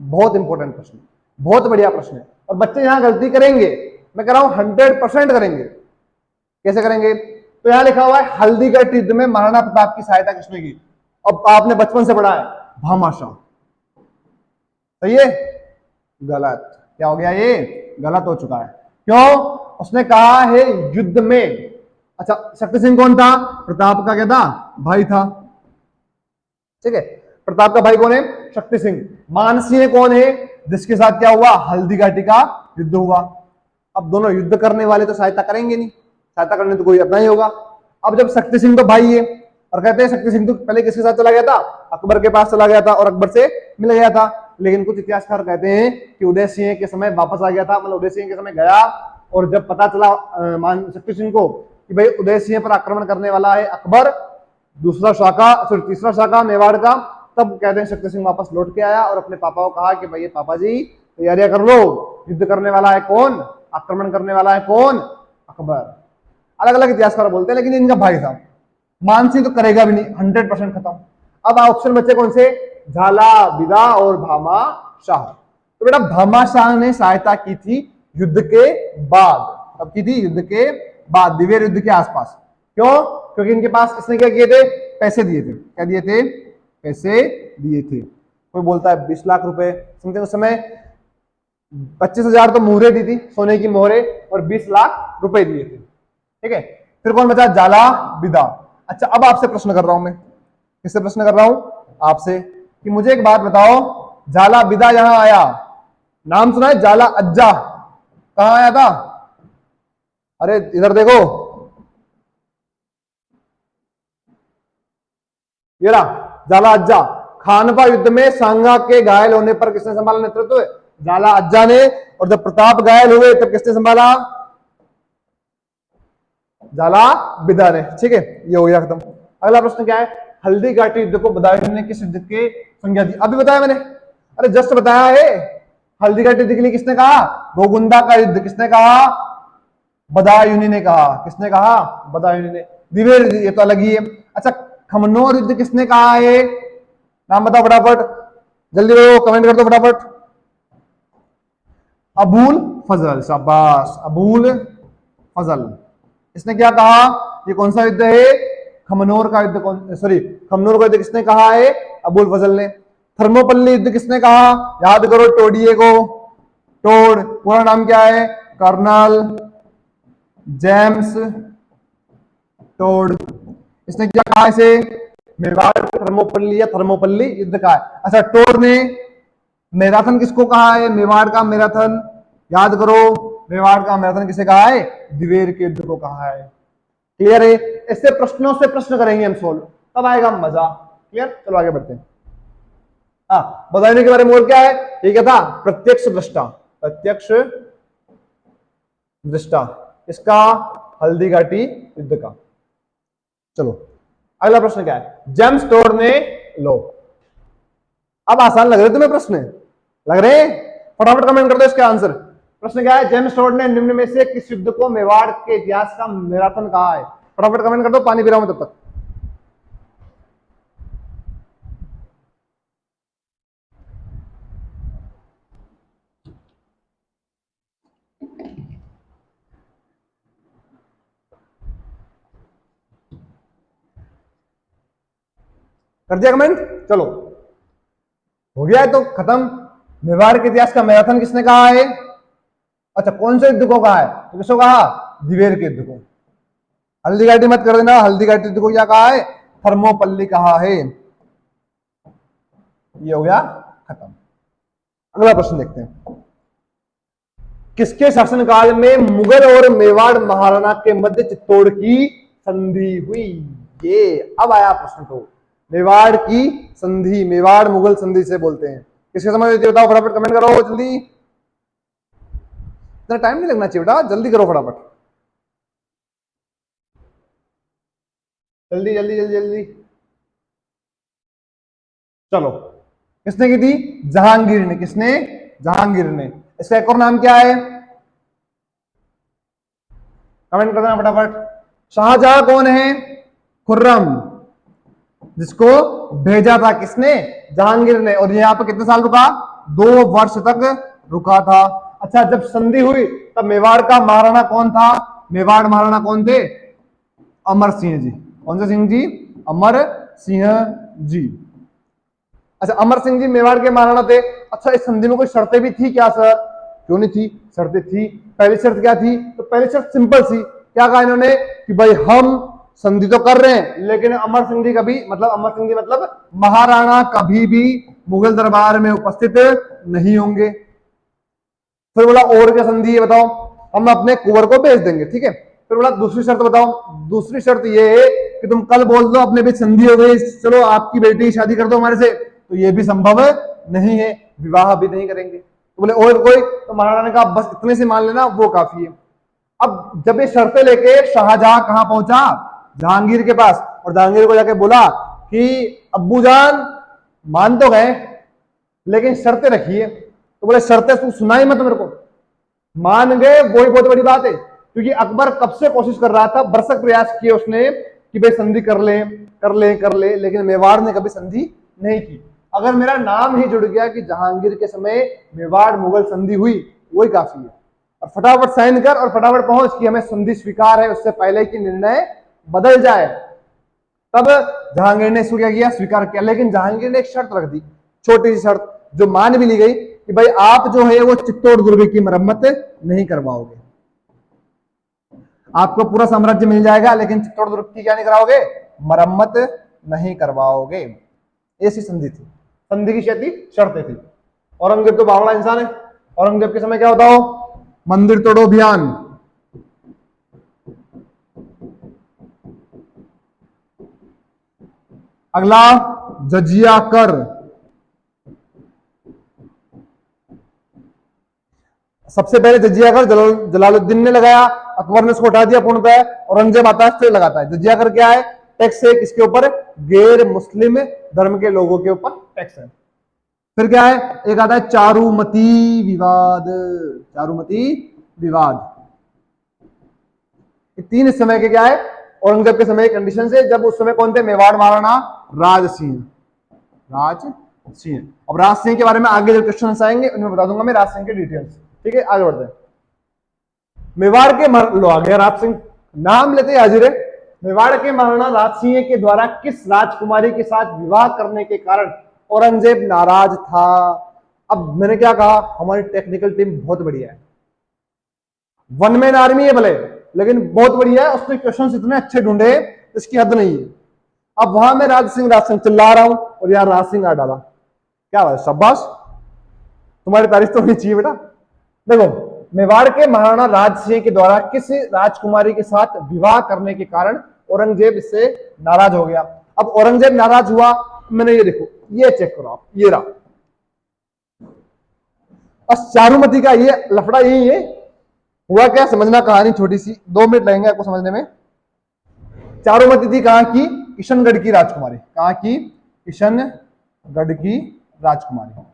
बहुत इंपॉर्टेंट प्रश्न, बहुत बढ़िया प्रश्न है। और बच्चे यहां गलती करेंगे, मैं कह रहा हूं 100% करेंगे। कैसे करेंगे? तो यहां लिखा हुआ है हल्दी घाटी युद्ध में महाराणा प्रताप की सहायता किसने की। अब आपने बचपन से पढ़ा है भामाशाह, सही है? गलत। क्या हो गया? ये गलत हो चुका है। क्यों? उसने कहा है युद्ध में। अच्छा, शक्ति सिंह कौन था? प्रताप का क्या था? भाई था। ठीक है, प्रताप का भाई कौन है? शक्ति सिंह। मानसिंह कौन है? जिसके साथ क्या हुआ? हल्दी घाटी का युद्ध हुआ। अब दोनों युद्ध करने वाले तो सहायता करेंगे नहीं, सहायता करने तो कोई अपना ही होगा। अब जब शक्ति सिंह तो भाई है, और कहते हैं शक्ति सिंह तो पहले किसके साथ चला गया था? अकबर के पास चला गया था और अकबर से मिल गया था। लेकिन कुछ इतिहासकार कहते हैं कि उदय सिंह के समय वापस आ गया था, मतलब उदय सिंह के समय गया, और जब पता चला शक्ति सिंह को कि भाई उदय सिंह पर आक्रमण करने वाला है अकबर, तीसरा शाखा मेवाड़ का, तब कहते हैं शक्ति सिंह वापस लौट के आया और अपने पापा को कहा कि भाई पापा जी तैयारियां कर लो, युद्ध करने वाला है कौन? आक्रमण करने वाला है कौन? अकबर। अलग अलग इतिहासकार बोलते हैं, लेकिन इनका भाई था। मानसिंह तो करेगा भी नहीं, 100% खत्म। अब ऑप्शन बचे कौन से? झाला, बिदा और भामाशाह। तो बेटा भामाशाह ने सहायता की थी युद्ध के बाद। कब की थी? युद्ध के बाद, दिवेर युद्ध के आसपास। क्यों? क्योंकि इनके पास इसने क्या किए थे? पैसे दिए थे। क्या दिए थे? पैसे दिए थे। कोई बोलता है 20 लाख रुपए समथिंग, उस समय 25,000 तो मोहरे दी थी, सोने की मोहरे, और 20 लाख रुपए दिए थे। ठीक है, फिर कौन बचा? जाला, बिदा। अच्छा, अब आपसे प्रश्न कर रहा हूं मैं। किससे प्रश्न कर रहा हूं? आपसे, कि मुझे एक बात बताओ, जाला बिदा यहां आया, नाम सुना है? जाला अज्जा कहां आया था? अरे इधर देखो, ये रहा जाला अज्जा। खानवा युद्ध में सांगा के घायल होने पर किसने संभाला नेतृत्व? जाला अज्जा ने। और जब प्रताप घायल हुए तब किसने संभाला? जाला बिदा ने। ठीक है, ये हो गया खत्म। अगला प्रश्न क्या है? हल्दी घाटी युद्ध को बदायूं ने किस युद्ध के संज्ञा दी? अभी बताया मैंने, अरे जस्ट बताया है। हल्दी घाटी युद्ध के लिए किसने कहा? गोगुंदा का युद्ध किसने कहा? बदायूंनी ने कहा। किसने कहा? बदायूंनी ने। दिवेर ये तो अलग ही है। अच्छा, खमनोर युद्ध किसने कहा है? नाम बताओ फटाफट, जल्दी बताओ, कमेंट कर दो फटाफट। अबुल फजल, शाबाश, अबुल फजल। इसने क्या कहा? ये कौन सा युद्ध है? खमनोर का युद्ध। खमनोर का युद्ध किसने कहा है? अबुल फजल ने। थर्मोपल्ली युद्ध किसने कहा? याद करो टोडिये को। टोड पूरा नाम क्या है? Colonel James Tod. इसने क्या कहा इसे? मेवाड़ थर्मोपल्ली या थर्मोपल्ली युद्ध का है। अच्छा, टोड ने मैराथन किसको कहा है? मेवाड़ का मैराथन। याद करो, मेवाड़ का मैराथन किसे कहा है? दिवेर के युद्ध को कहा है। क्लियर है? इससे प्रश्नों से प्रश्न करेंगे हम सोल्व, तब आएगा मजा। क्लियर? चलो आगे बढ़ते हैं। हाँ, बधाई के बारे में और क्या है? ये क्या था? प्रत्यक्ष दृष्टा। प्रत्यक्ष दृष्टा इसका हल्दी घाटी युद्ध का। चलो अगला प्रश्न क्या है? जेम्स टोड ने लो। अब आसान लग रहे तुम्हें प्रश्न? लग रहे? फटाफट कमेंट कर दो इसका आंसर। प्रश्न क्या है? जेम्स टोड ने निम्न में से किस युद्ध को मेवाड़ के इतिहास का मैराथन कहा है? फटाफट कमेंट कर दो, पानी पी रहा हूं तब तक। कर दिया कमेंट? चलो हो गया है तो खत्म। मेवाड़ के इतिहास का मैराथन किसने कहा है? अच्छा, कौन से युद्ध को कहा है? तो किसको कहा? दिवेर के युद्ध को। हल्दी घाटी मत कर देना, हल्दी घाटी युद्ध को क्या कहा है? थर्मोपल्ली कहा है। ये हो गया खत्म। अगला प्रश्न देखते हैं। किसके शासनकाल में मुगल और मेवाड़ महाराणा के मध्य चित्तौड़ की संधि हुई? ये अब आया प्रश्न। तो मेवाड़ की संधि, मेवाड़ मुगल संधि से बोलते हैं। किसके समझ में बताओ, फटाफट कमेंट करो जल्दी। इतना टाइम नहीं लगना चाहिए बेटा, जल्दी करो फटाफट, जल्दी जल्दी जल्दी जल्दी। चलो, किसने की थी? जहांगीर ने। किसने? जहांगीर ने। इसका एक और नाम क्या है? कमेंट कर देना फटाफट। शाहजहां कौन है? खुर्रम, जिसको भेजा था किसने? जहांगीर ने। और यहाँ पे कितने साल रुका? 2 वर्ष तक रुका था। अच्छा, जब संधि हुई तब मेवाड़ का महाराणा कौन था? मेवाड़ महाराणा कौन थे? अमर सिंह जी। कौन से सिंह जी? अमर सिंह जी। अच्छा, अमर सिंह जी मेवाड़ के महाराणा थे। अच्छा, इस संधि में कोई शर्तें भी थी क्या सर? क्यों नहीं थी? शर्तें थी। पहली शर्त क्या थी? तो पहली शर्त सिंपल सी। क्या कहा इन्होंने? कि भाई हम संधि तो कर रहे हैं, लेकिन अमर सिंह जी कभी, मतलब अमर सिंह जी मतलब महाराणा कभी भी मुगल दरबार में उपस्थित नहीं होंगे। फिर बोला और क्या संधि है बताओ? हम अपने कुंवर को भेज देंगे, ठीक है। फिर बोला दूसरी शर्त बताओ। दूसरी शर्त ये है कि तुम कल बोल दो अपने बीच संधि हो गई, चलो आपकी बेटी की शादी कर दो हमारे से, तो ये भी संभव नहीं है, विवाह भी नहीं करेंगे। तो बोले और कोई? तो महाराणा ने कहा बस इतने से मान लेना, वो काफी है। अब जब ये शर्तें लेके शाहजहां कहां पहुंचा? जहांगीर के पास। और जहांगीर को जाके बोला कि अब्बू जान मान तो गए, लेकिन शर्तें रखिए। तो बोले शर्तें तू सुनाई मत मेरे को। मान गए, वही बहुत बड़ी बात है, क्योंकि अकबर कब से कोशिश कर रहा था, बरसक प्रयास किए उसने कि भाई संधि कर ले कर ले कर ले, लेकिन मेवाड़ ने कभी संधि नहीं की। अगर मेरा नाम ही जुड़ गया कि जहांगीर के समय मेवाड़ मुगल संधि हुई, वही काफी है। और फटाफट साइन कर और फटाफट पहुंच कि हमें संधि स्वीकार है, उससे पहले कि निर्णय बदल जाए। तब जहांगीर ने इसको क्या किया? स्वीकार किया। लेकिन जहांगीर ने एक शर्त रख दी, छोटी सी शर्त, जो मान भी ली गई, कि भाई आप जो है वो चित्तौड़ दुर्ग की मरम्मत नहीं करवाओगे। आपको पूरा साम्राज्य मिल जाएगा, लेकिन चित्तौड़ दुर्ग की क्या नहीं कराओगे? मरम्मत नहीं करवाओगे। ऐसी संधि थी। संधि की शर्तें थी। औरंगजेब तो बावड़ा इंसान है। औरंगजेब के समय क्या होता हो? मंदिर तोड़ो अभियान। अगला जजिया कर। सबसे पहले जजिया कर जलालुद्दीन ने लगाया, अकबर ने उसको उठा दिया पूर्णतः। औरंगजेब आता है फिर लगाता है। जजिया कर क्या है? टैक्स है। किसके ऊपर? गैर मुस्लिम धर्म के लोगों के ऊपर टैक्स है। फिर क्या है? एक आता है चारुमती विवाद। चारुमती विवाद। ये 3 इस समय के क्या है? औरंगजेब के समय कंडीशन से। जब उस समय कौन थे? मेवाड़ महाराणा राज सिंह। राज सिंह। अब राज सिंह के बारे में आगे जो क्वेश्चन आएंगे उनमें बता दूंगा मैं राज सिंह के डिटेल्स। ठीक है, आगे बढ़ते हैं। मेवाड़ के लो आ गया राज सिंह, नाम लेते हाजिर है। मेवाड़ के महाराणा राज सिंह के द्वारा किस राजकुमारी के साथ विवाह करने के कारण औरंगजेब नाराज था? अब मैंने क्या कहा, हमारी टेक्निकल टीम बहुत बढ़िया है, वन मैन आर्मी है भले, लेकिन बहुत बढ़िया है। उसने क्वेश्चंस इतने अच्छे ढूंढे, इसकी हद नहीं है। अब वहां मैं राज सिंह चिल्ला रहा हूं और यार राज सिंह आ डाला। क्या बात है, शाबाश, तुम्हारी तारीफ तो होनी चाहिए बेटा। देखो मेवाड़ के महाराणा राज सिंह के द्वारा किस राजकुमारी के साथ विवाह करने के कारण औरंगजेब इससे नाराज हो गया। अब औरंगजेब नाराज हुआ, मैंने ये देखो, ये चेक करो आप, ये रहा चारुमती का ये लफड़ा यही है। हुआ क्या, समझना कहानी छोटी सी, 2 मिनट लगेंगे आपको समझने में। चारुमती थी कहां की, किशनगढ़ की राजकुमारी। कहां की, किशनगढ़ की राजकुमारी।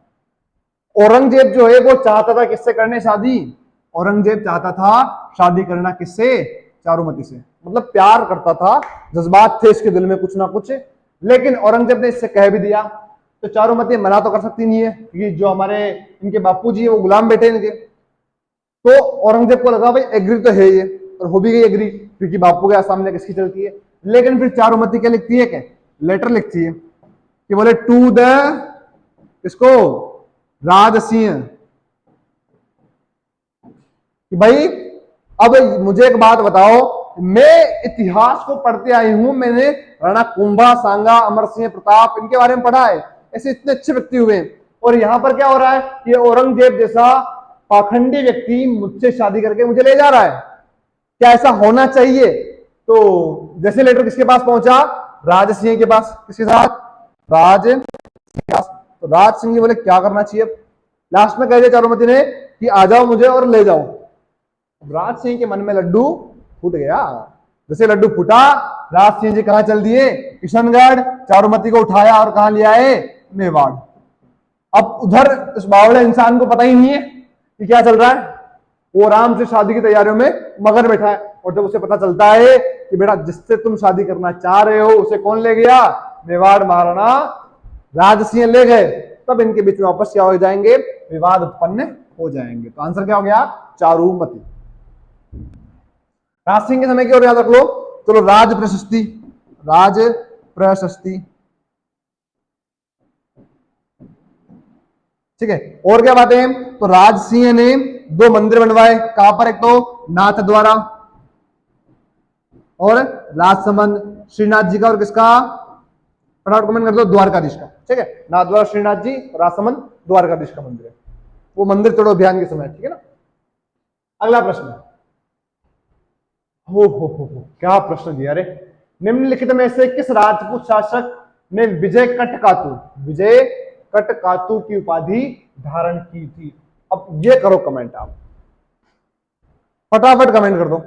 औरंगजेब जो है वो चाहता था किससे करने शादी, औरंगजेब चाहता था शादी करना किससे, चारुमती से। मतलब प्यार करता था, जज्बात थे इसके दिल में कुछ ना कुछ, लेकिन औरंगजेब ने इससे कह भी दिया तो चारुमती मना तो कर सकती नहीं है, क्योंकि जो हमारे इनके बापूजी है वो गुलाम बैठे नहीं थे। तो औरंगजेब को लगा भाई एग्री तो है ये, और हो भी गई एग्री, क्योंकि बापू के सामने किसकी चलती है। लेकिन फिर चारुमती क्या लिखती है, क्या लेटर लिखती है कि बोले टू द इसको राज सिंह, कि भाई अब मुझे एक बात बताओ, मैं इतिहास को पढ़ते आई हूं, मैंने राणा कुंभा, सांगा, अमर सिंह प्रताप इनके बारे में पढ़ा है, ऐसे इतने अच्छे व्यक्ति हुए, और यहां पर क्या हो रहा है, ये औरंगजेब जैसा पाखंडी व्यक्ति मुझसे शादी करके मुझे ले जा रहा है, क्या ऐसा होना चाहिए। तो जैसे लेटर किसके पास पहुंचा, राज सिंह के पास, किसके साथ, राज सिंह के पास। तो राज सिंह जी बोले क्या करना चाहिए। लास्ट में कह दिया चारुमती ने कि आ जाओ मुझे और ले जाओ। राज सिंह के मन में लड्डू फूट गया। जैसे लड्डू फूटा, राज सिंह जी कहां चल दिए, किशनगढ़। चारुमती को उठाया और कहां ले आए, मेवाड़। अब उधर उस बावड़े इंसान को पता ही नहीं है कि क्या चल रहा है, वो आराम से शादी की तैयारियों में मगन बैठा है। और जब उसे पता चलता है कि बेटा जिससे तुम शादी करना चाह रहे हो उसे कौन ले गया, मेवाड़ महाराणा राज सिंह ले गए, तब इनके बीच में वापस क्या हो जाएंगे, विवाद उत्पन्न हो जाएंगे। तो आंसर क्या हो गया, चारुमती। राज सिंह के समय की ओर याद रख लो। चलो राज प्रशस्ति, राज प्रशस्ति, ठीक है। और क्या बातें हैं, तो राज सिंह ने 2 मंदिर बनवाए, कहां पर, एक तो नाथ द्वारा और राजसमंद, श्रीनाथ जी का और किसका, फटाफट कमेंट कर दो, द्वारकाधीश का, ठीक है। नाथ द्वारा श्रीनाथ जी, राजसमंद द्वारकाधीश का मंदिर है, वो मंदिर तोड़ो अभियान के समय, ठीक है ना। अगला प्रश्न, हो क्या प्रश्न दिया रे। निम्नलिखित में से किस राजपूत शासक ने विजय कटकातु की उपाधि धारण की थी। अब ये करो कमेंट, आप फटाफट कमेंट कर दो।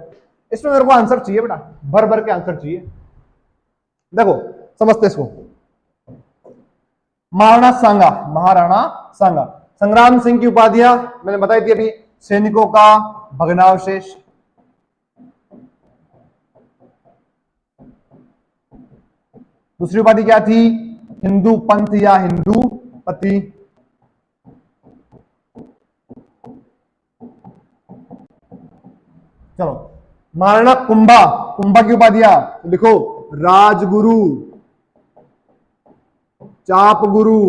इसमें मेरे को आंसर चाहिए बेटा, भर भर के आंसर चाहिए। देखो समझते इसको, महाराणा सांगा। संग्राम सिंह की उपाधियां मैंने बताई थी अभी, सैनिकों का भग्नावशेष, दूसरी उपाधि क्या थी, हिंदू पंथ या हिंदू पति। चलो महाराणा कुंभा की उपाधियां लिखो, राजगुरु, चाप गुरु,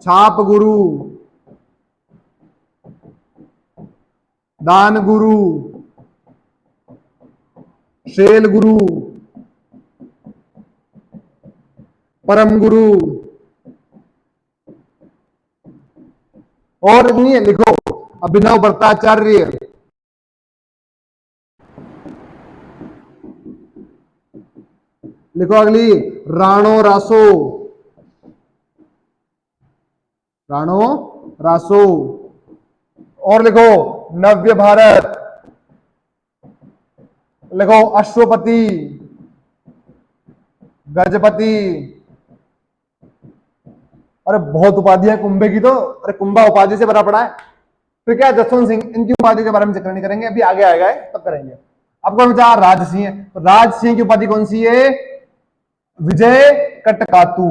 छाप गुरु, दान गुरु, शेल गुरु, परम गुरु, और नहीं है, लिखो अभिनव भट्टाचार्य, लिखो अगली राणो रासो, और लिखो नव्य भारत, लिखो अश्वपति, गजपति। अरे बहुत उपाधियां कुंभे की, तो अरे कुंभा उपाधि से भरा पड़ा है। तो क्या जसवंत सिंह, इनकी उपाधि के बारे में जिक्र नहीं करेंगे, अभी आगे आएगा तब करेंगे। आपको बचा राज सिंह, तो राज सिंह की उपाधि कौन सी है, विजय कटकातु,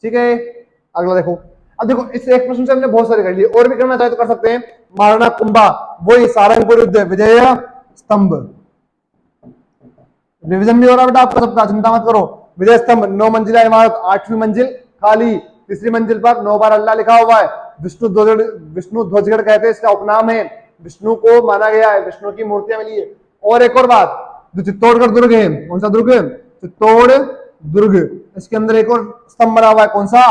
ठीक है। अगला देखो, अब देखो इस एक प्रश्न से हमने बहुत सारे कर लिए, और भी करना चाहे तो कर सकते हैं। महाराणा कुंभा, वही सारंगपुर युद्ध, विजय स्तंभ, रिवीजन भी हो रहा बेटा आपका सबका, चिंता मत करो। विजय स्तंभ 9 मंजिला इमारत, 8वीं मंजिल खाली, 3री मंजिल पर 9 बार अल्लाह लिखा हुआ है। विष्णु ध्वजगढ़ कहते हैं, इसका उपनाम है, विष्णु को माना गया है, विष्णु की मूर्तियां मिली है। और एक और बात, जो चित्तौड़गढ़ दुर्ग है, कौन सा दुर्ग, चित्तौड़ दुर्ग, इसके अंदर एक और स्तंभ बना हुआ है, कौन सा,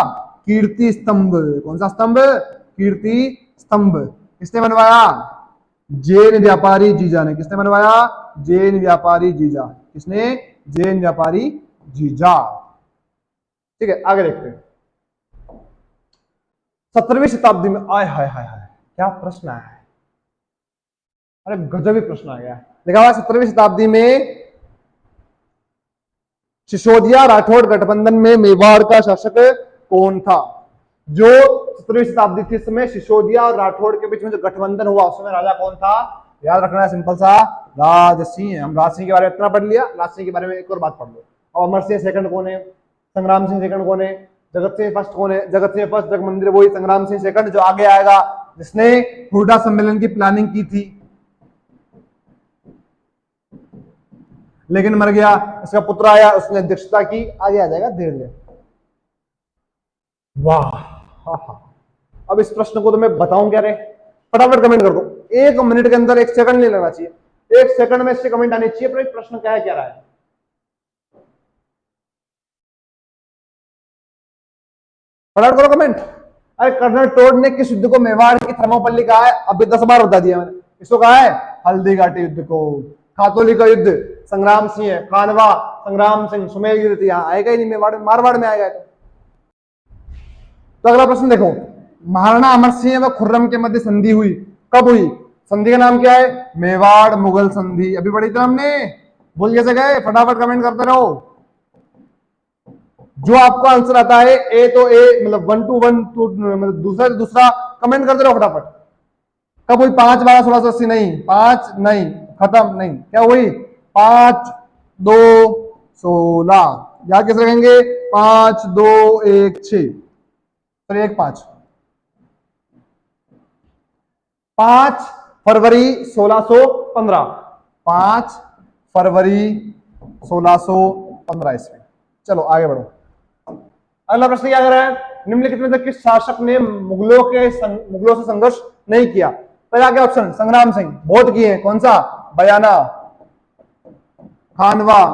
कीर्ति स्तंभ। कौन सा स्तंभ, कीर्ति स्तंभ। किसने बनवाया? जैन व्यापारी जीजा ने। किसने बनवाया? जैन व्यापारी जीजा। किसने? जैन व्यापारी जीजा। ठीक है, आगे देखते हैं। 17वीं शताब्दी में, आय हाय हाय हाय, क्या प्रश्न आया है, अरे गजब ही प्रश्न आ गया। लिखा हुआ 17वीं शताब्दी में सिसोदिया राठौड़ गठबंधन में मेवाड़ का शासक कौन था? जो 17वीं शताब्दी थी, इस समय सिसोदिया और राठौड़ के बीच में जो गठबंधन हुआ, उस समय राजा कौन था? याद रखना है, सिंपल सा, राज सिंह। हम राज सिंह के बारे में इतना पढ़ लिया, राज सिंह के बारे में एक और बात पढ़ लो। और अमर सिंह सेकंड कौन है? संग्राम सिंह सेकंड कौन है? जगत सिंह फर्स्ट कौन है? जगत सिंह फर्स्ट, जग मंदिर वही, संग्राम सिंह सेकंड जो आगे आएगा, जिसने हुरडा सम्मेलन की प्लानिंग की थी लेकिन मर गया। इसका पुत्र आया, उसने अध्यक्षता की। आगे आ जाएगा धीरे धीरे। वाह, अब इस प्रश्न को तो मैं बताऊं क्या रे? फटाफट कमेंट कर दो, 1 मिनट के अंदर 1 सेकंड नहीं लगना चाहिए, 1 सेकंड में इससे कमेंट आनी चाहिए, पर प्रश्न क्या है, क्या रहा है। फटाफट करो कमेंट। अरे कर्नल टोड ने किस युद्ध को मेवाड़ की थर्मोपल्ली कहा है? अभी 10 बार बता दिया मैंने। इसको कहा है हल्दी घाटी युद्ध को। खातोली का युद्ध संग्राम सिंह है। खानवा संग्राम सिंह। सुमेल यहाँ आएगा ही नहीं, मेवाड़ में, मारवाड़ में आएगा। तो अगला प्रश्न देखो, महाराणा अमर सिंह व खुर्रम के मध्य संधि हुई, कब हुई? संधि का नाम क्या है? मेवाड़ मुगल संधि। अभी पढ़ी थी हमने, भूल कैसे गए? फटाफट कमेंट करते रहो। जो आपको आंसर आता है, ए तो ए, मतलब 1 to 1 मतलब दूसरा तो दूसरा, कमेंट करते रहो फटाफट। कब हुई? 5 12 1680 नहीं, 5 नहीं, खत्म नहीं, क्या हुई? 5 2 16। याद कैसे रखेंगे? 5 2 1 6, 1 5 5 फरवरी 1615। 5 फरवरी 1615 ईस्वी। चलो आगे बढ़ो। अगला प्रश्न क्या कर रहा है? निम्नलिखित में से किस शासक ने मुगलों से संघर्ष नहीं किया? पहला क्या ऑप्शन? संग्राम सिंह। बहुत किए, कौन सा? बयाना, खानवा।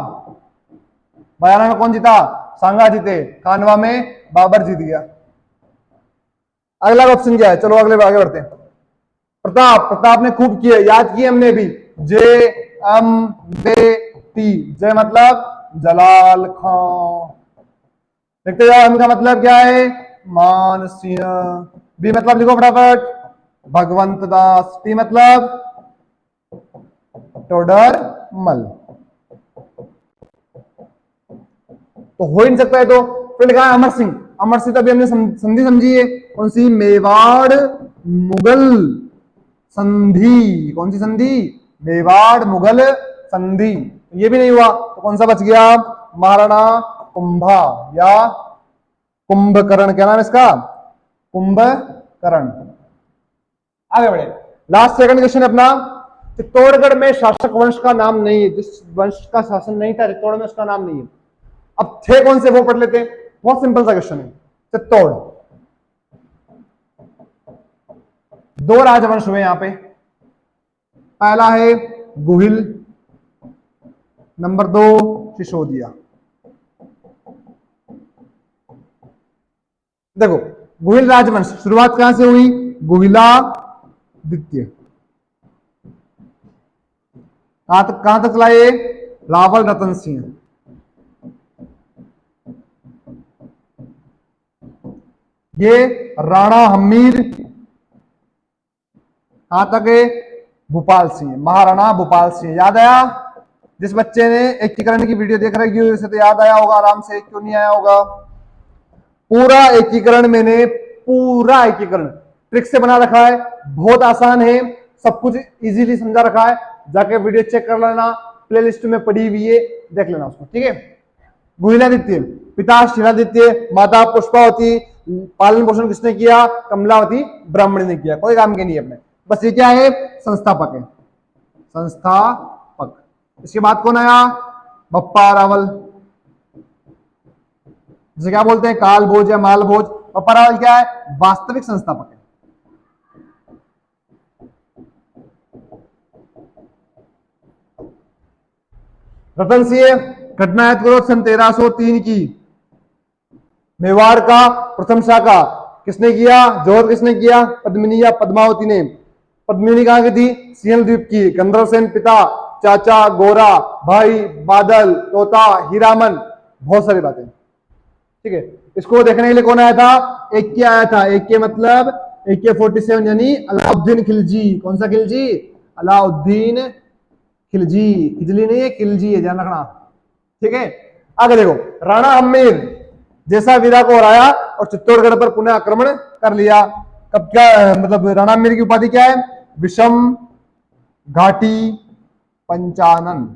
बयाना में कौन जीता? सांगा जीते। खानवा में बाबर जीत गया। अगला ऑप्शन क्या है? चलो अगले आगे बढ़ते हैं। प्रताप। प्रताप ने खूब किए, याद किए हमने भी। JMDT, जय मतलब जलाल खां। देखते जाओ, इनका मतलब क्या है? मान सिंह। बी मतलब लिखो फटाफट, भगवंत दास। टी मतलब टोडरमल। तो हो ही नहीं सकता है, तो फिर लिखा है अमर सिंह। अमर सिंह तो अभी हमने संधि समझी है, कौन सी? मेवाड़ मुगल संधि। कौन सी संधि? मेवाड़ मुगल संधि। ये भी नहीं हुआ, तो कौन सा बच गया? महाराणा कुंभा या कुंभकर्ण। क्या नाम है इसका? कुंभकर्ण। आगे बढ़े, लास्ट सेकंड क्वेश्चन अपना। चित्तौड़गढ़ में शासक वंश का नाम नहीं है, जिस वंश का शासन नहीं था चित्तौड़ में, उसका नाम नहीं है। अब थे कौन से, वो पढ़ लेते हैं। बहुत सिंपल सा क्वेश्चन है। चित्तौड़ 2 राजवंश हुए यहां पे। पहला है गुहिल, नंबर 2 सिसोदिया। देखो, गुहिल राजवंश शुरुआत कहां से हुई? गुहिला द्वितीय। कहां तक चला ये? रावल रतन सिंह। ये राणा हमीर कहां तक है? भोपाल सिंह। महाराणा भोपाल सिंह। याद आया? जिस बच्चे ने एकीकरण की वीडियो देख रही है उसे तो याद आया होगा आराम से, क्यों नहीं आया होगा? पूरा एकीकरण मैंने, पूरा एकीकरण ट्रिक से बना रखा है, बहुत आसान है, सब कुछ इजीली समझा रखा है। जाके वीडियो चेक कर लेना, प्लेलिस्ट में पड़ी हुई है, देख लेना उसको, ठीक है। गुहिलादित्य, पिता शिलादित्य, माता पुष्पावती। पालन पोषण किसने किया? कमलावती ब्राह्मणी ने किया। कोई काम के नहीं अपने, बस ये क्या है? संस्थापक है, संस्थापक। इसके बाद कौन आया? बप्पा रावल, जिसे क्या बोलते हैं? काल भोज या माल भोज। बप्पा रावल क्या है? वास्तविक संस्थापक है। रतन सिंह, घटना याद करो, सन 1303 की। मेवाड़ का प्रथम शाखा किसने किया? जोहर किसने किया? पद्मिनी या पद्मावती ने। पद्मिनी कहाँ की थी? सिंहल द्वीप की। गंधर्वसेन पिता, चाचा, गोरा, भाई, बादल, तोता, हीरामन, बहुत सारी बातें। ठीक है, इसको देखने के लिए कौन आया था? एक के आया था। एक के मतलब AK-47 यानी अलाउद्दीन खिलजी। कौन सा खिलजी? अलाउद्दीन खिलजी। खिजली नहीं है, खिलजी है, ध्यान रखना। ठीक है, आगे देखो, राणा हम्मीर जैसा वीरा को हराया और चित्तौड़गढ़ पर पुनः आक्रमण कर लिया। कब क्या मतलब राणा हम्मीर की उपाधि क्या है? विषम घाटी पंचानन।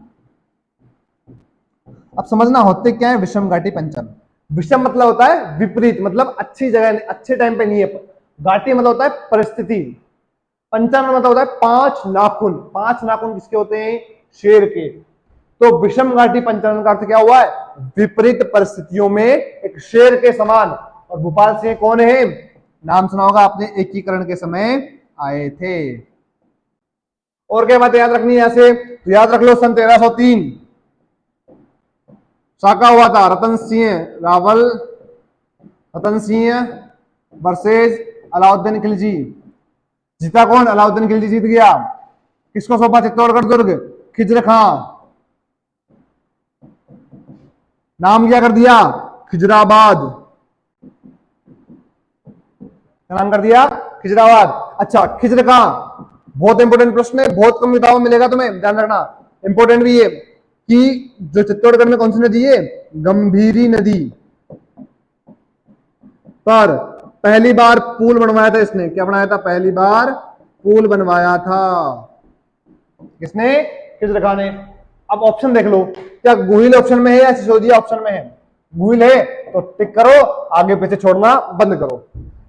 अब समझना होते क्या है विषम घाटी पंचानन। विषम मतलब होता है विपरीत, मतलब अच्छी जगह, अच्छे टाइम पे नहीं है। घाटी मतलब होता है परिस्थिति। पंचानन मतलब होता है 5 नाखून। 5 नाखून किसके होते हैं? शेर के। तो विषम घाटी पंचानन का अर्थ क्या हुआ है? विपरीत परिस्थितियों में एक शेर के समान। और भोपाल सिंह कौन है? नाम सुना होगा आपने, एकीकरण के समय आए थे। और क्या बात याद रखनी है यहां से? तो याद रख लो, सन 1303 साका हुआ था, रतन सिंह रावल, रतन सिंह वर्सेज अलाउद्दीन खिलजी। जीता कौन? अलाउद्दीन खिलजी जीत गया। किसको सौंपा चित्तौड़गढ़ दुर्ग? खिजर खां। नाम क्या कर दिया? खिजराबाद। क्या नाम कर दिया? खिजराबाद। अच्छा, खिजर खां बहुत इंपोर्टेंट प्रश्न है, बहुत कम किताबों में मिलेगा तुम्हें, ध्यान रखना। इंपोर्टेंट भी है कि जो चित्तौड़गढ़ में कौन सी नदी है? गंभीरी नदी पर पहली बार पुल बनवाया था इसने। क्या बनाया था? पहली बार पुल बनवाया था। किसने? खिजर खां ने। अब ऑप्शन देख लो, क्या गुहिल ऑप्शन में है या सिसोदिया ऑप्शन में है? गुहिल है तो टिक करो, आगे पीछे छोड़ना बंद करो।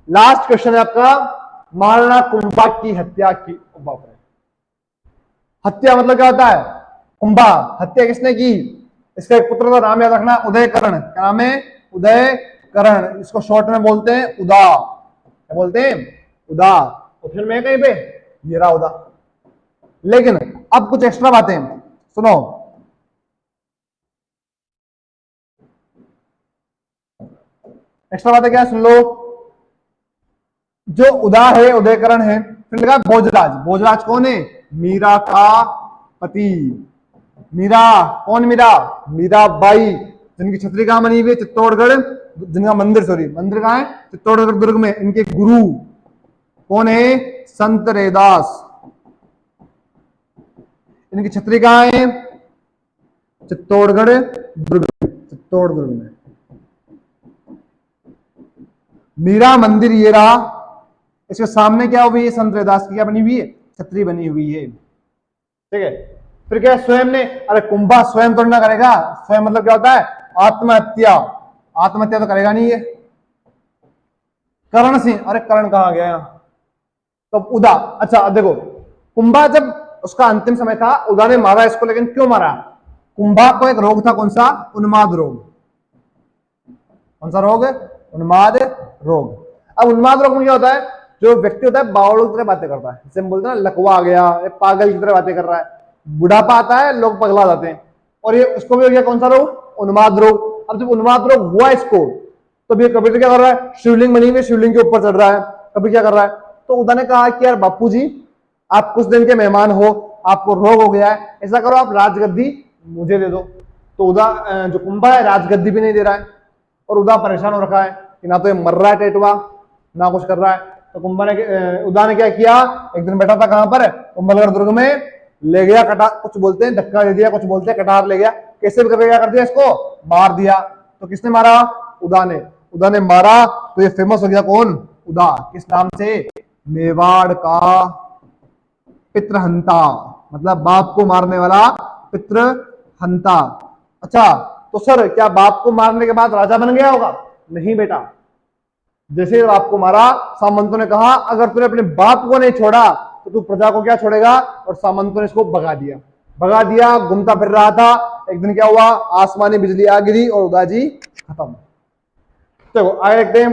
लास्ट क्वेश्चन है आपका, महाराणा कुंभा की हत्या की। बाप रे, हत्या मतलब क्या होता है? कुंभा, हत्या किसने की? इसका एक पुत्र का नाम याद रखना, उदयकरण। क्या नाम है? उदयकरण। इसको शॉर्ट में बोलते हैं उदा। क्या बोलते हैं? उदा। ऑप्शन में है कहीं पे? ये रहा उदा। लेकिन अब कुछ एक्स्ट्रा बातें सुनो। एक्स्ट्रा बातें क्या? सुन लो। जो उदा है, उदयकरण है, फिर लगा भोजराज। भोजराज कौन है? मीरा का पति। मीरा कौन? मीरा, मीराबाई, जिनकी छतरी कहां बनी हुई है? चित्तौड़गढ़। जिनका मंदिर, सॉरी मंदिर कहां है? चित्तौड़गढ़ दुर्ग में। इनके गुरु कौन है? संत रैदास। इनकी छतरी कहां है? चित्तौड़गढ़ दुर्ग में। चित्तौड़ दुर्ग में मीरा मंदिर ये रहा। इसके सामने क्या हुई है? संत रैदास की क्या बनी हुई है? छतरी बनी हुई है। ठीक है, फिर क्या स्वयं ने? अरे कुंभा स्वयं तो ना करेगा। स्वयं मतलब क्या होता है? आत्महत्या। आत्महत्या तो करेगा नहीं ये। करण सिंह, अरे करण कहां गया यहाँ? तो उदा। अच्छा अब देखो, कुंभा जब उसका अंतिम समय था, उदा ने मारा इसको, लेकिन क्यों मारा? कुंभा को एक रोग था, कौन सा? उन्माद रोग। कौन सा रोग? उन्माद रोग। अब उन्माद रोग में क्या होता है? जो व्यक्ति होता है बावड़ों की तरह बातें करता है, जैसे हम बोलते हैं ना लकवा आ गया, पागल की तरह बातें कर रहा है। बुढ़ापा आता है, लोग पगला जाते हैं। और ये उसको भी हो गया कौन सा रोग? उन्माद रोग। अब जब उन्माद रोग हुआ इसको, तो ये कभी तो क्या कर रहा है? शिवलिंग बनी हुई, शिवलिंग के ऊपर चढ़ रहा है। कभी क्या कर रहा है? तो उदा ने कहा कि यार बापू जी, आप कुछ दिन के मेहमान हो, आपको रोग हो गया है, ऐसा करो आप राजगद्दी मुझे दे दो। तो उदा जो कुंभा है राजगद्दी भी नहीं दे रहा है, और उदा परेशान हो रखा है कि ना तो ये मर रहा है टेटवा, ना कुछ कर रहा है। तो कुंभा ने उदा ने क्या किया? एक दिन बैठा था कहां पर? कुंभलगढ़ दुर्ग में। ले गया कटार, कुछ बोलते हैं धक्का दे दिया, कुछ बोलते हैं कटार ले गया। कैसे भी करके क्या कर दिया? इसको मार दिया। तो किसने मारा? उदा ने। उदा ने मारा तो ये फेमस हो गया कौन? उदा। किस नाम से? मेवाड़ का पितृहंता, मतलब बाप को मारने वाला पितृहंता। अच्छा, तो सर क्या बाप को मारने के बाद राजा बन गया होगा? नहीं बेटा। जैसे ही बाप को मारा, सामंतों ने कहा अगर तूने अपने बाप को नहीं छोड़ा तो तू प्रजा को क्या छोड़ेगा? और सामंतों ने इसको भगा दिया। भगा दिया, घूमता फिर रहा था। एक दिन क्या हुआ? आसमानी बिजली आ गिरी और उदा जी खत्म। चलो आगे देखते हैं।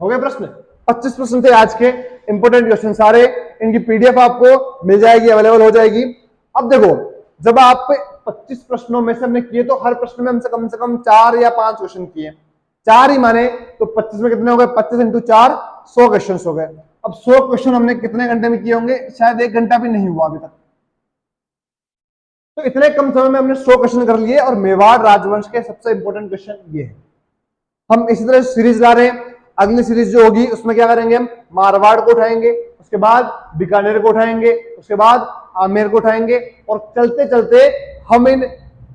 हो गए प्रश्न? 25 प्रश्न थे आज के, इंपोर्टेंट क्वेश्चन सारे। इनकी पीडीएफ आपको मिल जाएगी, अवेलेबल हो जाएगी। अब देखो, जब आप 25 प्रश्नों में से हमने किए, तो हर प्रश्न में हमसे कम से कम 4 या 5 क्वेश्चन किए। 4 ही माने तो 25 में कितने हो गए? 25 × 4 100 क्वेश्चन हो गए। अब 100 क्वेश्चन हमने कितने घंटे में किए होंगे? शायद 1 घंटा भी नहीं हुआ अभी तक। तो इतने कम समय में हमने 100 क्वेश्चन कर लिए और मेवाड़ राजवंश के सबसे इंपॉर्टेंट क्वेश्चन ये है। हम इसी तरह सीरीज ला रहे हैं। अगली सीरीज जो होगी उसमें क्या करेंगे? हम मारवाड़ को उठाएंगे, उसके बाद बीकानेर को उठाएंगे, उसके बाद आमेर को उठाएंगे, और चलते चलते हम इन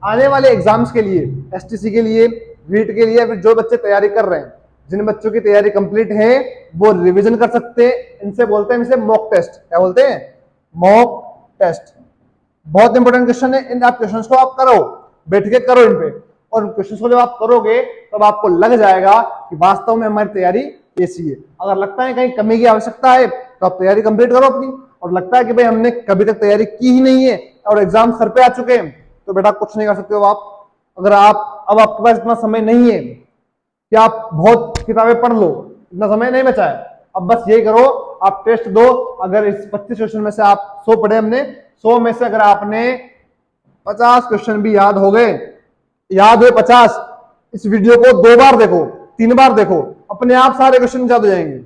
आने वाले एग्जाम्स के लिए, एसटीसी के लिए, रीट के लिए, फिर जो बच्चे तैयारी कर रहे हैं, जिन बच्चों की तैयारी कंप्लीट है वो रिवीजन कर सकते हैं। इनसे बोलते हैं, इनसे मॉक टेस्ट। क्या बोलते हैं? Mock test. बहुत इंपॉर्टेंट क्वेश्चन है। इन आप क्वेश्चंस को आप करो, बैठ के करो इन पे, और क्वेश्चंस को जब आप करोगे तब आपको लग जाएगा कि वास्तव में हमारी तैयारी कैसी है। अगर लगता है कहीं कमी की आवश्यकता है तो आप तैयारी कंप्लीट करो अपनी, और लगता है कि भाई हमने कभी तक तैयारी की ही नहीं है और एग्जाम सर पे आ चुके हैं, तो बेटा कुछ नहीं कर सकते हो आप। अगर अब आपके पास इतना समय नहीं है कि आप बहुत किताबें पढ़ लो, इतना समय नहीं बचा है। अब बस यही करो, आप टेस्ट दो। अगर इस 25 क्वेश्चन में से आप 100 पढ़े हमने, 100 में से अगर आपने 50 क्वेश्चन भी याद हो गए, याद हुए 50, इस वीडियो को 2 बार देखो, 3 बार देखो, अपने आप सारे क्वेश्चन याद हो जाएंगे।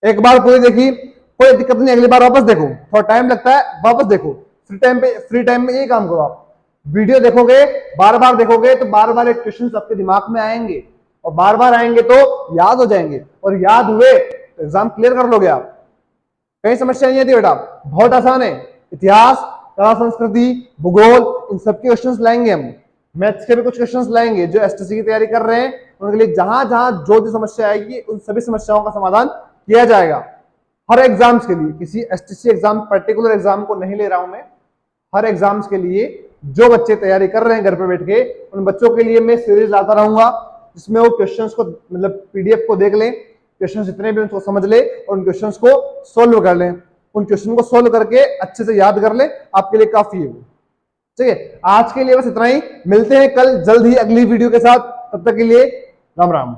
एक बार पूरी देखी, कोई दिक्कत नहीं, अगली बार वापस देखो, थोड़ा टाइम लगता है, वापस देखो। फ्री टाइम में यही काम करो। आप वीडियो देखोगे, बार बार देखोगे, तो बार बार एक क्वेश्चन आपके दिमाग में आएंगे, और बार बार आएंगे तो याद हो जाएंगे, और याद हुए तो एग्जाम क्लियर कर लोगे आप। कई समस्या नहीं आती बेटा, बहुत आसान है। इतिहास, कला संस्कृति, भूगोल, इन सबके क्वेश्चंस लाएंगे हम। मैथ्स के भी कुछ क्वेश्चंस लाएंगे। जो एसटीसी की तैयारी कर रहे हैं उनके लिए जहां जहां जो समस्या आएगी उन सभी समस्याओं का समाधान किया जाएगा। हर एग्जाम्स के लिए, किसी एसटीसी एग्जाम पर्टिकुलर एग्जाम को नहीं ले रहा हूं मैं, हर एग्जाम्स के लिए जो बच्चे तैयारी कर रहे हैं घर पे बैठ के, उन बच्चों के लिए मैं सीरीज लाता रहूंगा, जिसमें वो क्वेश्चंस को, मतलब पीडीएफ को देख लें, क्वेश्चंस जितने भी उनको समझ ले और उन क्वेश्चंस को सोल्व कर लें। उन क्वेश्चन को सोल्व करके अच्छे से याद कर ले, आपके लिए काफी है वो। ठीक है, आज के लिए बस इतना ही। मिलते हैं कल जल्द ही अगली वीडियो के साथ। तब तक के लिए राम राम।